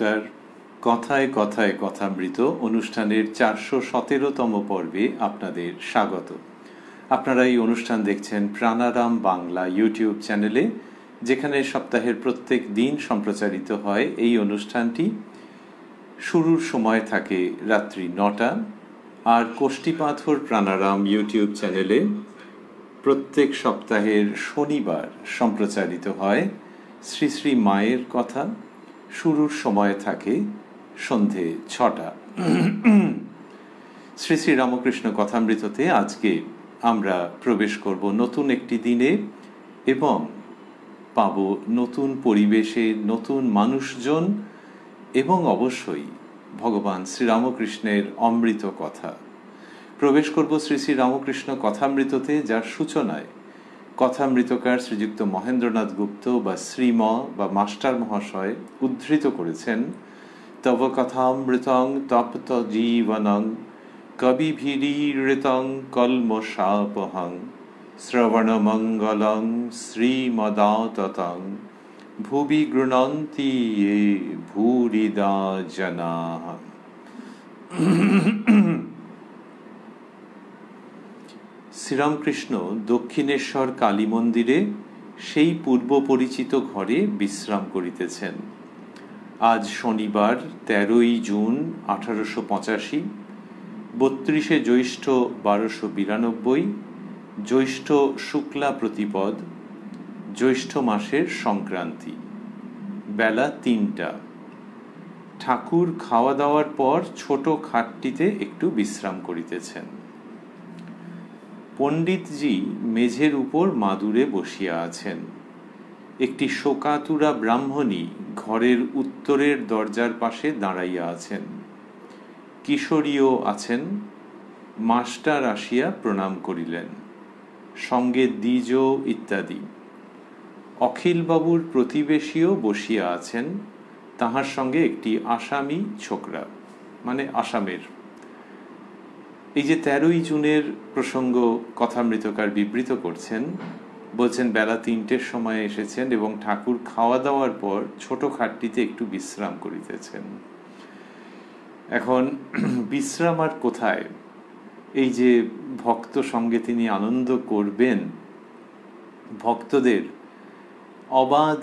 নমস্কার। কথায় কথায় কথামৃত অনুষ্ঠানের 417তম পর্বে আপনাদের স্বাগত। আপনারা এই অনুষ্ঠান দেখছেন প্রাণারাম বাংলা ইউটিউব চ্যানেলে, যেখানে সপ্তাহের প্রত্যেক দিন সম্প্রচারিত হয়। এই অনুষ্ঠানটি শুরুর সময় থাকে রাত্রি 9টা, আর কোষ্ঠীপাথর প্রাণারাম ইউটিউব চ্যানেলে প্রত্যেক সপ্তাহের শনিবার সম্প্রচারিত হয়। শ্রী শ্রী মায়ের কথা শুরুর সময় থাকে সন্ধে 6টা। শ্রী শ্রী রামকৃষ্ণ কথামৃততে আজকে আমরা প্রবেশ করব নতুন একটি দিনে এবং পাব নতুন পরিবেশে নতুন মানুষজন এবং অবশ্যই ভগবান শ্রীরামকৃষ্ণের অমৃত কথা। প্রবেশ করব শ্রী শ্রী রামকৃষ্ণ কথামৃততে, যার সূচনায় কথামৃতকার শ্রীযুক্ত মহেন্দ্রনাথ গুপ্ত বা শ্রীম বা মাস্টার মহাশয় উদ্ধৃত করেছেন, তব কথামৃতং তপ্ত জীবনং কবিভিরীড়িতং কল্মষাপহং শ্রবণমঙ্গলং শ্রীমদাততং ভুবি গৃণন্তি য়ে ভূরিদা জনাঃ। শ্রীরামকৃষ্ণ দক্ষিণেশ্বর কালী মন্দিরে সেই পূর্ব পরিচিত ঘরে বিশ্রাম করিতেছেন। আজ শনিবার 13ই জুন 1885, 32শে জ্যৈষ্ঠ 1292, জ্যৈষ্ঠ শুক্লা প্রতিপদ, জ্যৈষ্ঠ মাসের সংক্রান্তি। বেলা 3টা। ঠাকুর খাওয়া দাওয়ার পর ছোট খাটটিতে একটু বিশ্রাম করিতেছেন। পণ্ডিতজি মেঝের উপর মাদুরে বসিয়া আছেন। একটি শোকাতুরা ব্রাহ্মণী ঘরের উত্তরের দরজার পাশে দাঁড়াইয়া আছেন। কিশোরীও আছেন। মাস্টার আসিয়া প্রণাম করিলেন, সঙ্গে দ্বিজ ইত্যাদি। অখিলবাবুর প্রতিবেশীও বসিয়া আছেন, তাহার সঙ্গে একটি আসামি ছোকরা, মানে আসামের। এই যে 13ই জুনের প্রসঙ্গ কথামৃতকার বিবৃত করছেন, বলছেন বেলা 3টের সময় এসেছেন এবং ঠাকুর খাওয়া দাওয়ার পর ছোট খাটটিতে একটু বিশ্রাম করিতেছেন। এখন বিশ্রাম আর কোথায়? এই যে ভক্ত সঙ্গে তিনি আনন্দ করবেন, ভক্তদের অবাধ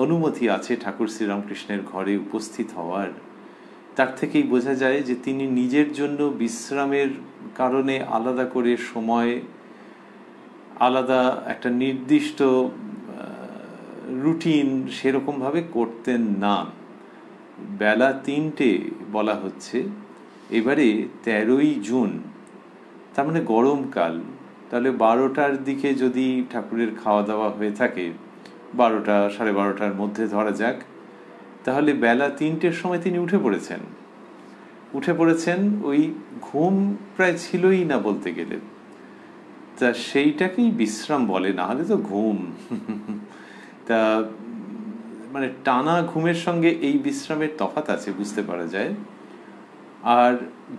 অনুমতি আছে ঠাকুর শ্রীরামকৃষ্ণের ঘরে উপস্থিত হওয়ার। তার থেকেই বোঝা যায় যে তিনি নিজের জন্য বিশ্রামের কারণে আলাদা করে সময়, আলাদা একটা নির্দিষ্ট রুটিন সেরকমভাবে করতেন না। বেলা 3টে বলা হচ্ছে, এবারে 13ই জুন, তার মানে গরমকাল। তাহলে 12টার দিকে যদি ঠাকুরের খাওয়া দাওয়া হয়ে থাকে, 12টা সাড়ে 12টার মধ্যে ধরা যাক, তাহলে বেলা 3টের সময় তিনি উঠে পড়েছেন। ওই ঘুম প্রায় ছিলই না বলতে গেলে। তা সেইটাকেই বিশ্রাম বলে, না হলে তো ঘুম। তা মানে টানা ঘুমের সঙ্গে এই বিশ্রামের তফাৎ আছে, বুঝতে পারা যায়। আর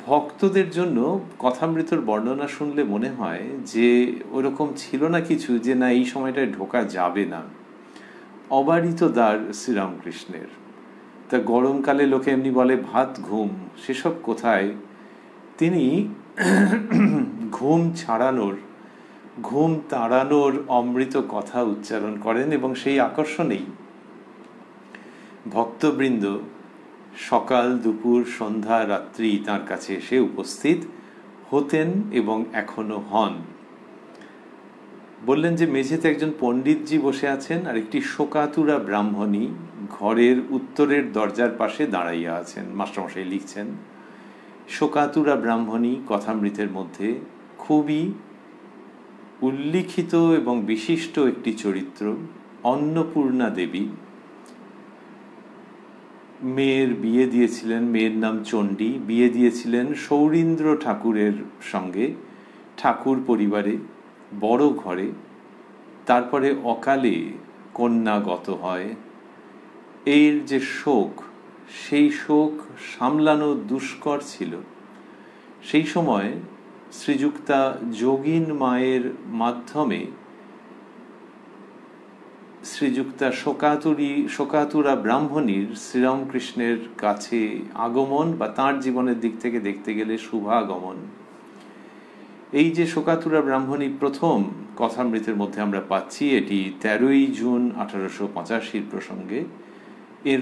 ভক্তদের জন্য কথামৃতর বর্ণনা শুনলে মনে হয় যে ওরকম ছিল না কিছু, যে না এই সময়টায় ঢোকা যাবে না। অবারিত দ্বার শ্রীরামকৃষ্ণের। তা গরমকালে লোকে এমনি বলে ভাত ঘুম, সেসব কোথায়। তিনি ঘুম তাড়ানোর অমৃত কথা উচ্চারণ করেন এবং সেই আকর্ষণেই ভক্তবৃন্দ সকাল দুপুর সন্ধ্যা রাত্রি তাঁর কাছে এসে উপস্থিত হতেন এবং এখনো হন। বললেন যে মেঝেতে একজন পণ্ডিতজি বসে আছেন আর একটি শোকাতুরা ব্রাহ্মণী ঘরের উত্তরের দরজার পাশে দাঁড়াইয়া আছেন। মাস্টারমশাই লিখছেন, শোকাতুরা ব্রাহ্মণী কথামৃতের মধ্যে খুবই উল্লিখিত এবং বিশিষ্ট একটি চরিত্র। অন্নপূর্ণা দেবী মেয়ের বিয়ে দিয়েছিলেন, মেয়ের নাম চণ্ডী, বিয়ে দিয়েছিলেন সৌরীন্দ্র ঠাকুরের সঙ্গে, ঠাকুর পরিবারে বড় ঘরে। তারপরে অকালে কন্যা গত হয়। এর যে শোক, সেই শোক সামলানো দুষ্কর ছিল। সেই সময় শ্রীযুক্তা যোগিন মায়ের মাধ্যমে শ্রীযুক্তা শোকাতুরা ব্রাহ্মণীর শ্রীরামকৃষ্ণের কাছে আগমন বা তাঁর জীবনের দিক থেকে দেখতে গেলে শুভাগমন। এই যে শোকাতুরা ব্রাহ্মণী প্রথম কথামৃতের মধ্যে আমরা পাচ্ছি, এটি 13ই জুন 1885 প্রসঙ্গে। এর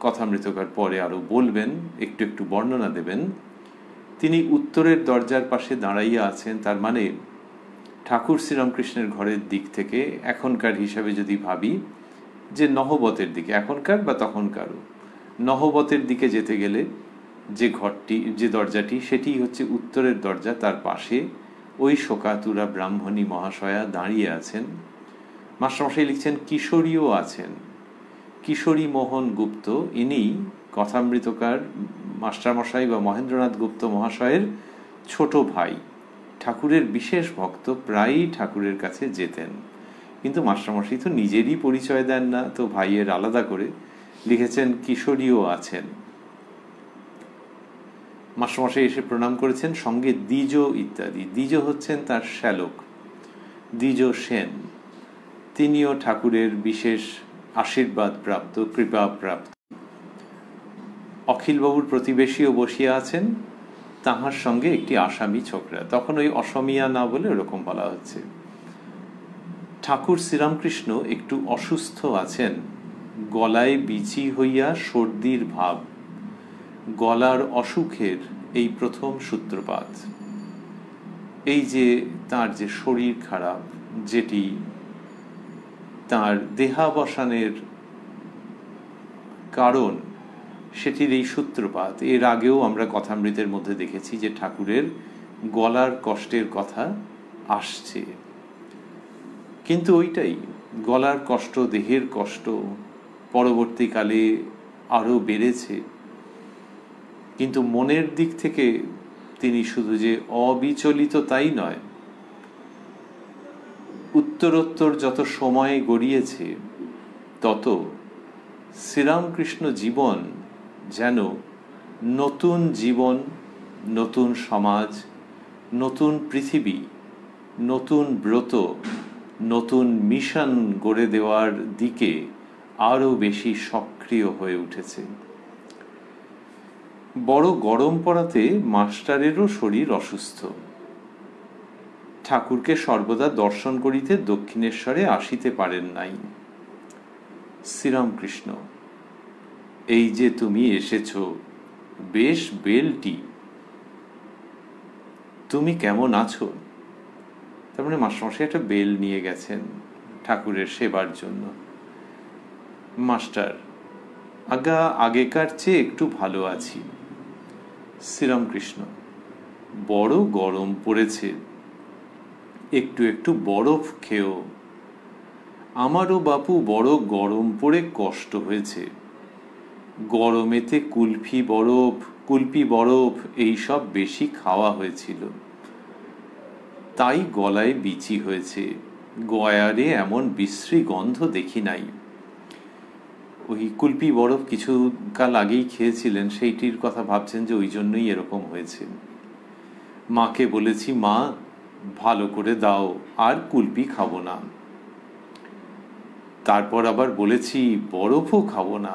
কথামৃতকার পরে আরো বলবেন, একটু একটু বর্ণনা দেবেন। তিনি উত্তরের দরজার পাশে দাঁড়াইয়া আছেন, তার মানে ঠাকুর শ্রীরামকৃষ্ণের ঘরের দিক থেকে এখনকার হিসাবে যদি ভাবি যে নহবতের দিকে, এখনকার বা তখনকারও নহবতের দিকে যেতে গেলে যে ঘরটি, যে দরজাটি, সেটি হচ্ছে উত্তরের দরজা। তার পাশে ওই শোকাতুরা ব্রাহ্মণী মহাশয়া দাঁড়িয়ে আছেন। মাস্টারমশাই লিখছেন কিশোরীও আছেন। কিশোরী মোহন গুপ্ত, ইনি কথামৃতকার মাস্টারমশাই বা মহেন্দ্রনাথ গুপ্ত মহাশয়ের ছোট ভাই। ঠাকুরের বিশেষ ভক্ত, প্রায়ই ঠাকুরের কাছে যেতেন। কিন্তু মাস্টারমশাই তো নিজেরই পরিচয় দেন না, তো ভাইয়ের আলাদা করে লিখেছেন কিশোরীও আছেন। মাস্টারমশাই এসে প্রণাম করেছেন, সঙ্গে দ্বিজ ইত্যাদি। দ্বিজ হচ্ছেন তার শ্যালক, দ্বিজ সেন। তিনিও ঠাকুরের বিশেষ আশীর্বাদ প্রাপ্ত, কৃপা প্রাপ্ত। অখিলবাবুর প্রতিবেশীও বসিয়া আছেন, তাহার সঙ্গে একটি আসামি ছোকরা। তখন ওই অসমিয়া না বলে ওরকম বলা হচ্ছে। ঠাকুর শ্রীরামকৃষ্ণ একটু অসুস্থ আছেন, গলায় বিচি হইয়া সর্দির ভাব। গলার অসুখের এই প্রথম সূত্রপাত। এই যে তার যে শরীর খারাপ, যেটি তার দেহাবসানের কারণ, সেটির এই সূত্রপাত। এর আগেও আমরা কথামৃতের মধ্যে দেখেছি যে ঠাকুরের গলার কষ্টের কথা আসছে, কিন্তু ওইটাই গলার কষ্ট, দেহের কষ্ট পরবর্তীকালে আরো বেড়েছে। কিন্তু মনের দিক থেকে তিনি শুধু যে অবিচলিত তাই নয়, উত্তরোত্তর যত সময় গড়িয়েছে তত শ্রীরামকৃষ্ণ জীবন যেন নতুন জীবন, নতুন সমাজ, নতুন পৃথিবী, নতুন ব্রত, নতুন মিশন গড়ে দেওয়ার দিকে আরো বেশি সক্রিয় হয়ে উঠেছে। বড় গরম পড়াতে মাস্টারেরও শরীর অসুস্থ। ঠাকুরকে সর্বদা দর্শন করিতে দক্ষিণেশ্বরে আসিতে পারেন নাই। শ্রীরামকৃষ্ণ, এই যে তুমি এসেছ, বেশ বেলটি, তুমি কেমন আছো? তার মানে মাস্টারমশাই একটা বেল নিয়ে গেছেন ঠাকুরের সেবার জন্য। মাস্টার, আগেকার চেয়ে একটু ভালো আছি। শ্রীরামকৃষ্ণ, বড় গরম পড়েছে, একটু একটু বরফ খেও। আমারও বাপু বড় গরম পড়ে কষ্ট হয়েছে। গরমেতে কুলফি বরফ এইসব বেশি খাওয়া হয়েছিল, তাই গলায় বিচি হয়েছে। গয়ারে এমন বিশ্রী গন্ধ দেখি নাই। ওই কুলপি বরফ কিছু কাল আগেই খেয়েছিলেন, সেইটির কথা ভাবছেন যে ওই জন্যই এরকম হয়েছে। মাকে বলেছি, মা ভালো করে দাও, আর কুলপি খাবো না। তারপর আবার বলেছি বরফও খাবো না।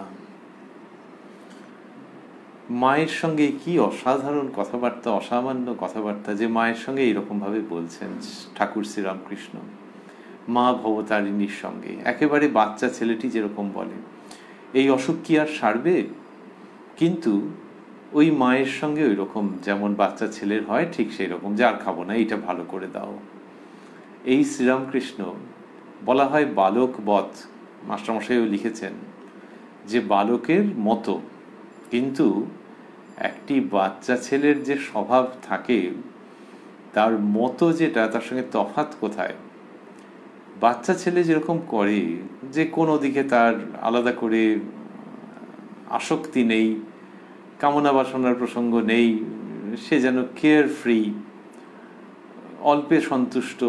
মায়ের সঙ্গে কি অসাধারণ কথাবার্তা, অসামান্য কথাবার্তা যে মায়ের সঙ্গে এরকম ভাবে বলছেন ঠাকুর শ্রীরামকৃষ্ণ। মা ভবতারিণীর সঙ্গে একেবারে বাচ্চা ছেলেটি যেরকম বলে, এই অসুখ কি আর সারবে? কিন্তু ওই মায়ের সঙ্গে ওই রকম যেমন বাচ্চা ছেলের হয়, ঠিক সেই রকম, যে আর খাবো না, এইটা ভালো করে দাও। এই শ্রীরামকৃষ্ণ বলা হয় বালক বৎ। মাস্টারমশাইও লিখেছেন যে বালকের মতো, কিন্তু একটি বাচ্চা ছেলের যে স্বভাব থাকে, তার মতো যেটা, তার সঙ্গে তফাৎ কোথায়? বাচ্চা ছেলে যেরকম করে, যে কোনো দিকে তার আলাদা করে আসক্তি নেই, কামনা বাসনার প্রসঙ্গ নেই, সে যেন কেয়ার ফ্রি, অল্পে সন্তুষ্ট,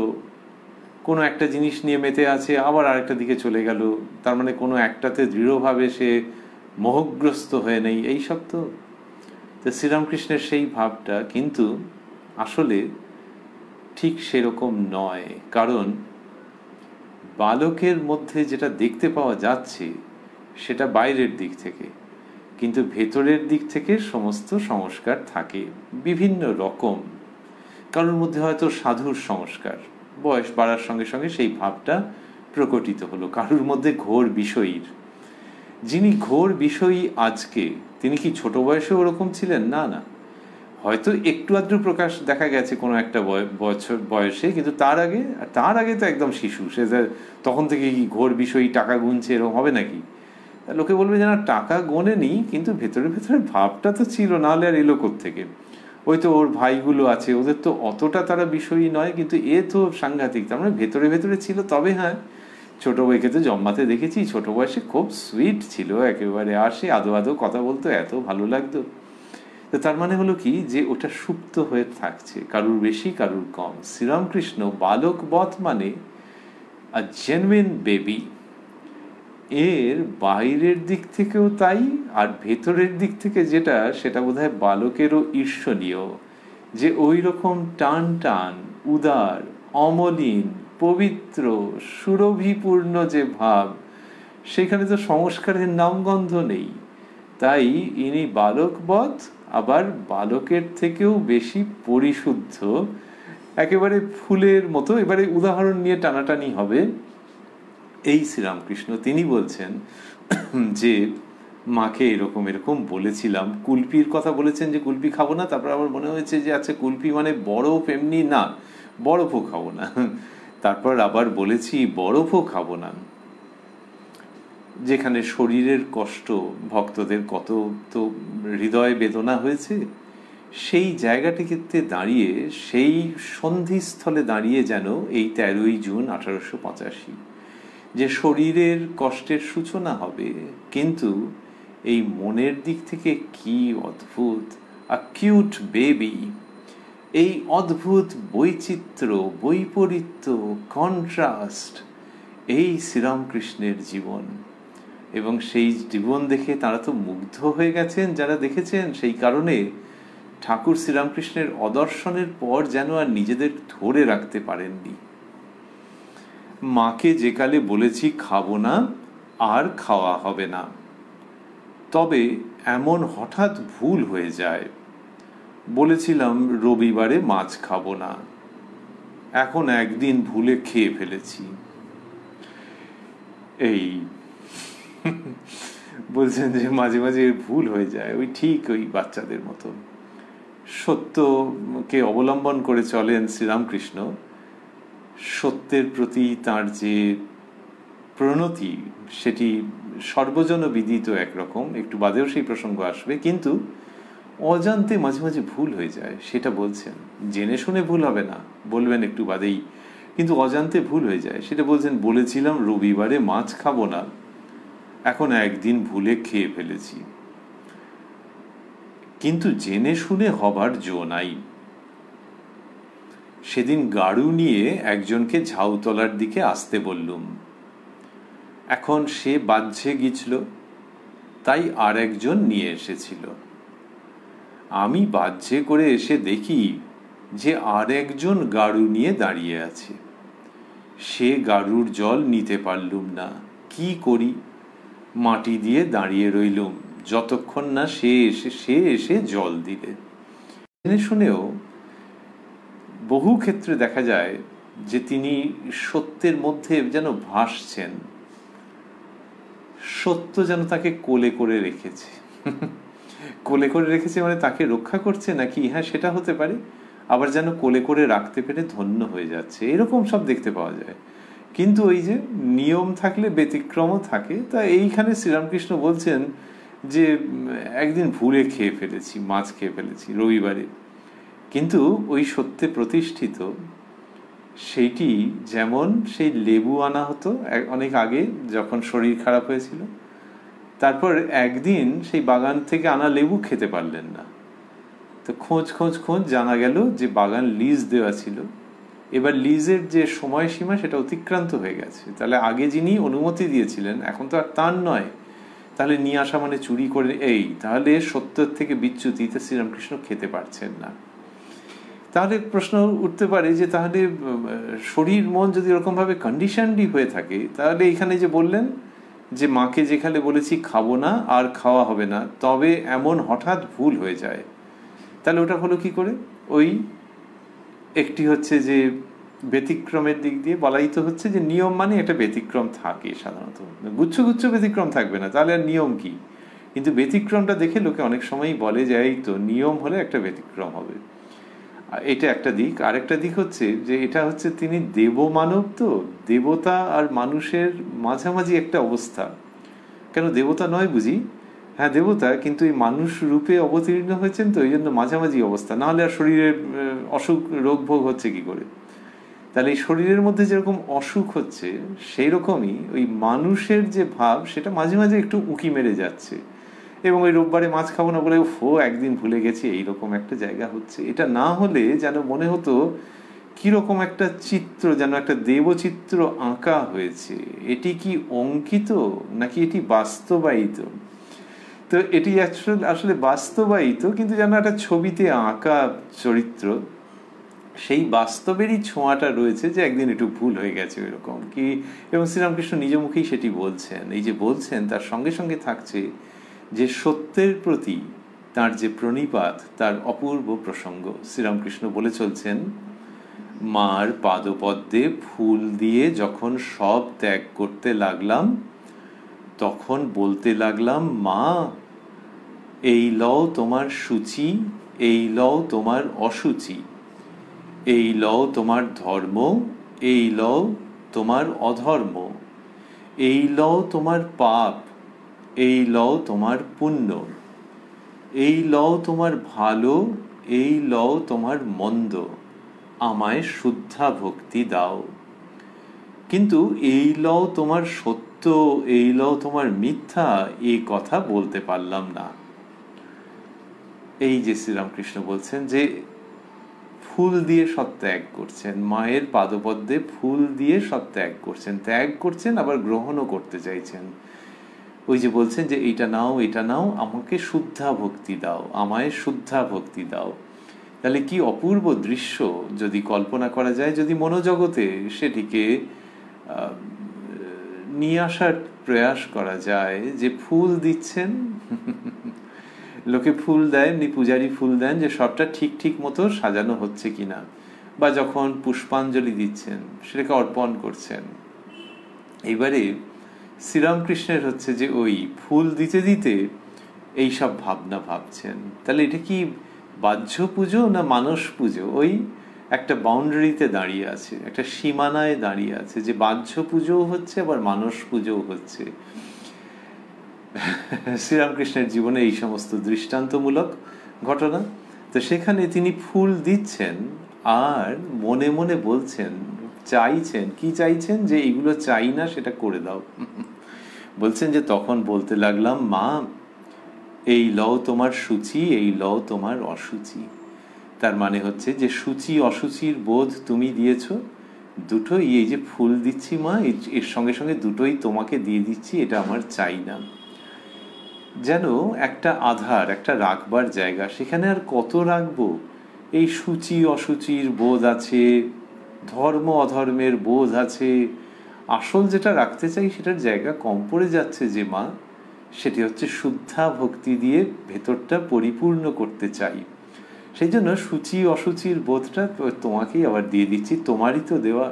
কোনো একটা জিনিস নিয়ে মেতে আছে, আবার আরেকটা দিকে চলে গেল, তার মানে কোনো একটাতে দৃঢ়ভাবে সে মোহগ্রস্ত হয়ে নেই, এইসব তো শ্রীরামকৃষ্ণের সেই ভাবটা। কিন্তু আসলে ঠিক সেরকম নয়, কারণ বালকের মধ্যে যেটা দেখতে পাওয়া যাচ্ছে সেটা বাইরের দিক থেকে, কিন্তু ভেতরের দিক থেকে সমস্ত সংস্কার থাকে বিভিন্ন রকম। কারোর মধ্যে হয়তো সাধুর সংস্কার, বয়স বাড়ার সঙ্গে সঙ্গে সেই ভাবটা প্রকটিত হলো। কারোর মধ্যে ঘোর বিষয়ীর, যিনি ঘোর বিষয়ী আজকে, তিনি কি ছোট বয়সে ওরকম ছিলেন? না না, হয়তো একটু আধটু প্রকাশ দেখা গেছে কোনো একটা বছর বয়সে, কিন্তু তার আগে তো একদম শিশু। সে তখন থেকে কি ঘোর বিষয়ী টাকা গুনছে, এরকম হবে নাকি? লোকে বলবে যে না, টাকা গোনেনি, কিন্তু ভেতরে ভেতরে ভাবটা তো ছিল, নাহলে আর এলো কোত্থেকে? ওই তো ওর ভাইগুলো আছে, ওদের তো অতটা তারা বিষয়ী নয়, কিন্তু এ তো সাংঘাতিক। তার মানে ভেতরে ভেতরে ছিল। তবে হ্যাঁ, ছোট বইকে তো জন্মাতে দেখেছি, ছোট বয়সে খুব সুইট ছিল, একেবারে আসে আদো আদো কথা বলতো, এত ভালো লাগতো। তো তার মানে হলো কি, যে ওটা সুপ্ত হয়ে থাকছে, কারুর বেশি কারুর কম। শ্রীরামকৃষ্ণ বালক বধ মানে আ জেনুইন বেবি, এর বাইরের দিক থেকেও তাই, আর ভেতরের দিক থেকে যেটা, সেটা বোধহয় বালকেরও ঈর্ষণীয়, যে ওই রকম টান টান, উদার, অমলিন, পবিত্র, সুরভিপূর্ণ যে ভাব, সেখানে তো সংস্কারের নামগন্ধ নেই। তাই ইনি বালকবধ, আবার বালকের থেকেও বেশি পরিশুদ্ধ, একেবারে ফুলের মতো। এবারে উদাহরণ নিয়ে টানাটানি হবে। এই শ্রীরামকৃষ্ণ তিনি বলছেন যে মাকে এরকম এরকম বলেছিলাম, কুলপির কথা বলেছেন যে কুলপি খাবো না। তারপর আমার মনে হয়েছে যে আচ্ছা, কুলপি মানে বরফ, এমনি না, বরফও খাবো না। তারপর আবার বলেছি বরফও খাবো না। যেখানে শরীরের কষ্ট, ভক্তদের কত তো হৃদয় বেদনা হয়েছে, সেই জায়গাটিতে দাঁড়িয়ে, সেই সন্ধিস্থলে দাঁড়িয়ে যেন এই 13ই জুন 1885 যে শরীরের কষ্টের সূচনা হবে, কিন্তু এই মনের দিক থেকে কি অদ্ভুত কিউট বেবি, এই অদ্ভুত বৈচিত্র্য, বৈপরীত্য, কন্ট্রাস্ট, এই শ্রীরামকৃষ্ণের জীবন। এবং সেই জীবন দেখে তারা তো মুগ্ধ হয়ে গেছেন যারা দেখেছেন। সেই কারণে ঠাকুর শ্রীরামকৃষ্ণের অদর্শনের পর যেন আর নিজেদের ধরে রাখতে পারেননি। মাকে যে কালে বলেছি খাবো না, আর খাওয়া হবে না, তবে এমন হঠাৎ ভুল হয়ে যায়, বলেছিলাম রবিবারে মাছ খাবো না, এখন একদিন ভুলে খেয়ে ফেলেছি। এই বলছেন যে মাঝে মাঝে ভুল হয়ে যায়, ওই ঠিক ওই বাচ্চাদের মতো। সত্যকে অবলম্বন করে চলেন শ্রীরামকৃষ্ণ। সত্যের প্রতি তার যে প্রণতি, সেটি সর্বজন বিদিত একরকম, একটু বাদেও সেই প্রসঙ্গ আসবে, কিন্তু অজান্তে মাঝে মাঝে ভুল হয়ে যায়, সেটা বলছেন। জেনে শুনে ভুল হবে না, বলবেন একটু বাদেই, কিন্তু অজান্তে ভুল হয়ে যায়, সেটা বলছেন। বলেছিলাম রবিবারে মাছ খাবো না, এখন একদিন ভুলে খেয়ে ফেলেছি। কিন্তু জেনে শুনে হবার জো নাই। সেদিন গাড়ু নিয়ে একজনকে ঝাউতলার দিকে আসতে বললুম, এখন সে বাহ্যে গিয়েছিল, তাই আর একজন নিয়ে এসেছিল। আমি বাহ্যে করে এসে দেখি যে আর একজন গাড়ু নিয়ে দাঁড়িয়ে আছে। সে গাড়ুর জল নিতে পারলুম না, কি করি? মাটি দিয়ে দাঁড়িয়ে রইলুম যতক্ষণ না সে এসে জল দিলে। জেনে শুনেও বহু ক্ষেত্রে দেখা যায় যে তিনি সত্যের মধ্যে যেন ভাসছেন, সত্য যেন তাকে কোলে করে রেখেছে। কোলে করে রেখেছে মানে তাকে রক্ষা করছে নাকি? হ্যাঁ, সেটা হতে পারে। আবার যেন কোলে করে রাখতে পেরে ধন্য হয়ে যাচ্ছে, এরকম সব দেখতে পাওয়া যায়। কিন্তু ওই যে নিয়ম থাকলে ব্যতিক্রমও থাকে। তা এইখানে শ্রীরামকৃষ্ণ বলছেন যে একদিন ভুলে খেয়ে ফেলেছি, মাছ খেয়ে ফেলেছি রবিবারে, কিন্তু ওই সত্যে প্রতিষ্ঠিত। সেইটি যেমন সেই লেবু আনা হতো অনেক আগে যখন শরীর খারাপ হয়েছিল, তারপর একদিন সেই বাগান থেকে আনা লেবু খেতে পারলেন না, তো খোঁজ জানা গেল যে বাগান লিজ দেওয়া ছিল। এবার লিজের যে সময়সীমা সেটা অতিক্রান্ত হয়ে গেছে। তাহলে আগে যিনি অনুমতি দিয়েছিলেন এখন তো আর তার নয়, তাহলে নিয়ে আসা মানে চুরি করে। এই তাহলে সত্যের থেকে বিচ্যুতিতে শ্রীরামকৃষ্ণ খেতে পারছেন না। তাহলে প্রশ্ন উঠতে পারে যে তাহলে শরীর মন যদি এরকমভাবে কন্ডিশনডই হয়ে থাকে, তাহলে এখানে যে বললেন যে মাকে যেখানে বলেছি খাবো না আর খাওয়া হবে না, তবে এমন হঠাৎ ভুল হয়ে যায়, তাহলে ওটা হলো কি করে? ওই একটি হচ্ছে যে ব্যতিক্রমের দিক দিয়ে বলাই তো হচ্ছে যে নিয়ম মানে একটা ব্যতিক্রম থাকে সাধারণত, গুচ্ছ গুচ্ছ ব্যতিক্রম থাকবে না, তাহলে আর নিয়ম কি? কিন্তু ব্যতিক্রমটা দেখে লোকে অনেক সময়ই বলে যে এই তো নিয়ম হলে একটা ব্যতিক্রম হবে। এটা একটা দিক। আরেকটা দিক হচ্ছে যে এটা হচ্ছে তিনি দেবমানব, তো দেবতা আর মানুষের মাঝামাঝি একটা অবস্থা। কেন দেবতা নয় বুঝি? হ্যাঁ দেবতা, কিন্তু এই মানুষ রূপে অবতীর্ণ হয়েছেন, তো এই জন্য মাঝামাঝি অবস্থা, নাহলে আর শরীরের অসুখ রোগ ভোগ হচ্ছে কি করে? তাহলে এই শরীরের মধ্যে যেরকম অসুখ হচ্ছে, সেই রকমই ওই মানুষের যে ভাব সেটা মাঝে মাঝে একটু উঁকি মেরে যাচ্ছে, এবং ওই রোববারে মাছ খাবো না বলে একদিন ভুলে গেছি, এইরকম একটা জায়গা হচ্ছে। এটা না হলে যেন মনে হতো কিরকম একটা চিত্র, যেন একটা দেবচিত্র আঁকা হয়েছে, এটি কি অঙ্কিত নাকি এটি বাস্তবায়িত? তো এটি আসলে বাস্তবায়িত, কিন্তু যেন একটা ছবিতে আঁকা চরিত্র, সেই বাস্তবেরই ছোঁয়াটা রয়েছে যে একদিন একটু ভুল হয়ে গেছে ওইরকম কি। এবং শ্রীরামকৃষ্ণ নিজ মুখেই সেটি বলছেন। এই যে বলছেন তার সঙ্গে সঙ্গে থাকছে যে সত্যের প্রতি তার যে প্রণিপাত, তার অপূর্ব প্রসঙ্গ। শ্রীরামকৃষ্ণ বলে চলছেন, মার পাদপদ্মে ফুল দিয়ে যখন সব ত্যাগ করতে লাগলাম, তখন বলতে লাগলাম, মা এই লও তোমার সূচি, এই লও তোমার অসুচি, এই লও তোমার ধর্ম, এই লও তোমার অধর্ম, এই লও তোমার পাপ, এই লও তোমার পুণ্য, এই লও তোমার ভালো, এই লও তোমার মন্দ, আমায় শুদ্ধা ভক্তি দাও। কিন্তু এই লও তোমার সত্য, এই লও তোমার মিথ্যা, এই কথা বলতে পারলাম না। এই যে শ্রীরামকৃষ্ণ বলছেন যে ফুল দিয়ে সব ত্যাগ করছেন, মায়ের পাদপদ্মে ফুল দিয়ে সব ত্যাগ করছেন, ত্যাগ করছেন আবার গ্রহণও করতে চাইছেন। ওই যে বলছেন যে এইটা নাও, এটা নাও, আমাকে শুদ্ধা ভক্তি দাও, আমায় শুদ্ধা ভক্তি দাও। তাহলে কি অপূর্ব দৃশ্য যদি কল্পনা করা যায়, যদি মনোজগতে সেটিকে নিয়ে আসার প্রয়াস করা যায়। যে ফুল দিচ্ছেন, লোকে ফুল দেয়, এমনি পূজারী ফুল দেন যে সবটা ঠিক ঠিক মতো সাজানো হচ্ছে কিনা, বা যখন পুষ্পাঞ্জলি দিচ্ছেন সেটাকে অর্পণ করছেন। এইবারে শ্রীরামকৃষ্ণের হচ্ছে যে ওই ফুল দিতে দিতে এইসব ভাবনা ভাবছেন। তাহলে এটা কি বাহ্য পুজো না মানস পুজো? ওই একটা বাউন্ডারিতে দাঁড়িয়ে আছে, একটা সীমানায় দাঁড়িয়ে আছে, যে বাহ্য পুজোও হচ্ছে আবার মানস পুজোও হচ্ছে। শ্রীরামকৃষ্ণের জীবনে এই সমস্ত দৃষ্টান্তমূলক ঘটনা। তো সেখানে তিনি ফুল দিচ্ছেন আর মনে মনে বলছেন, চাইছেন, কি চাইছেন? যে এইগুলো চাই না, সেটা করে দাও। বলছেন যে তখন বলতে লাগলাম, মা এই লও তোমার সূচি, এই লও তোমার অসুচি। তার মানে হচ্ছে যে সূচি অসুচির বোধ তুমি দিয়েছ, দুটোই, এই যে ফুল দিচ্ছি মা, এর সঙ্গে সঙ্গে দুটোই তোমাকে দিয়ে দিচ্ছি, এটা আমার চাই না। যেন একটা আধার, একটা রাখবার জায়গা, সেখানে আর কত রাখবো? এই সূচি অসুচির বোধ আছে, ধর্ম অধর্মের বোধ আছে, আসল যেটা রাখতে চাই সেটার জায়গা কম পড়ে যাচ্ছে যে মা, সেটি হচ্ছে শুদ্ধা ভক্তি দিয়ে ভেতরটা পরিপূর্ণ করতে চাই। সেই জন্য সূচি অসুচির বোধটা তোমাকেই আবার দিয়ে দিচ্ছি, তোমারই তো দেওয়া।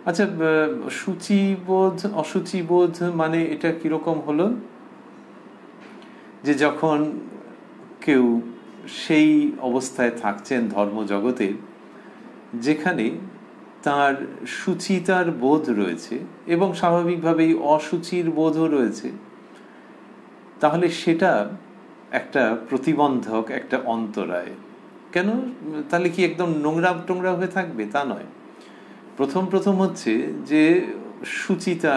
আচ্ছা, সূচিবোধ অসুচিবোধ মানে এটা কিরকম হলো? যে যখন কেউ সেই অবস্থায় থাকছেন ধর্মজগতে যেখানে তার শুচিতার বোধ রয়েছে এবং স্বাভাবিকভাবেই অসুচির বোধও রয়েছে, তাহলে সেটা একটা প্রতিবন্ধক, একটা অন্তরায়। কেন? তাহলে কি একদম নোংরা টোংরা হয়ে থাকবে? তা নয়। প্রথম প্রথম হচ্ছে যে শুচিতা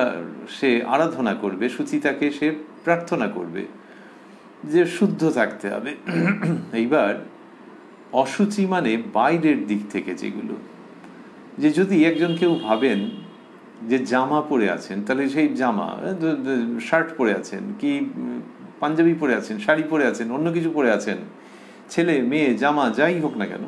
সে আরাধনা করবে, শুচিতাকে সে প্রার্থনা করবে যে শুদ্ধ থাকতে হবে। এইবার অশুচি মানে বাইরের দিক থেকে যেগুলো, যে যদি একজন কেউ ভাবেন যে জামা পরে আছেন, তাহলে সেই জামা, শার্ট পরে আছেন কি পাঞ্জাবি পরে আছেন, শাড়ি পরে আছেন, অন্য কিছু পরে আছেন, ছেলে মেয়ে জামা যাই হোক না কেন,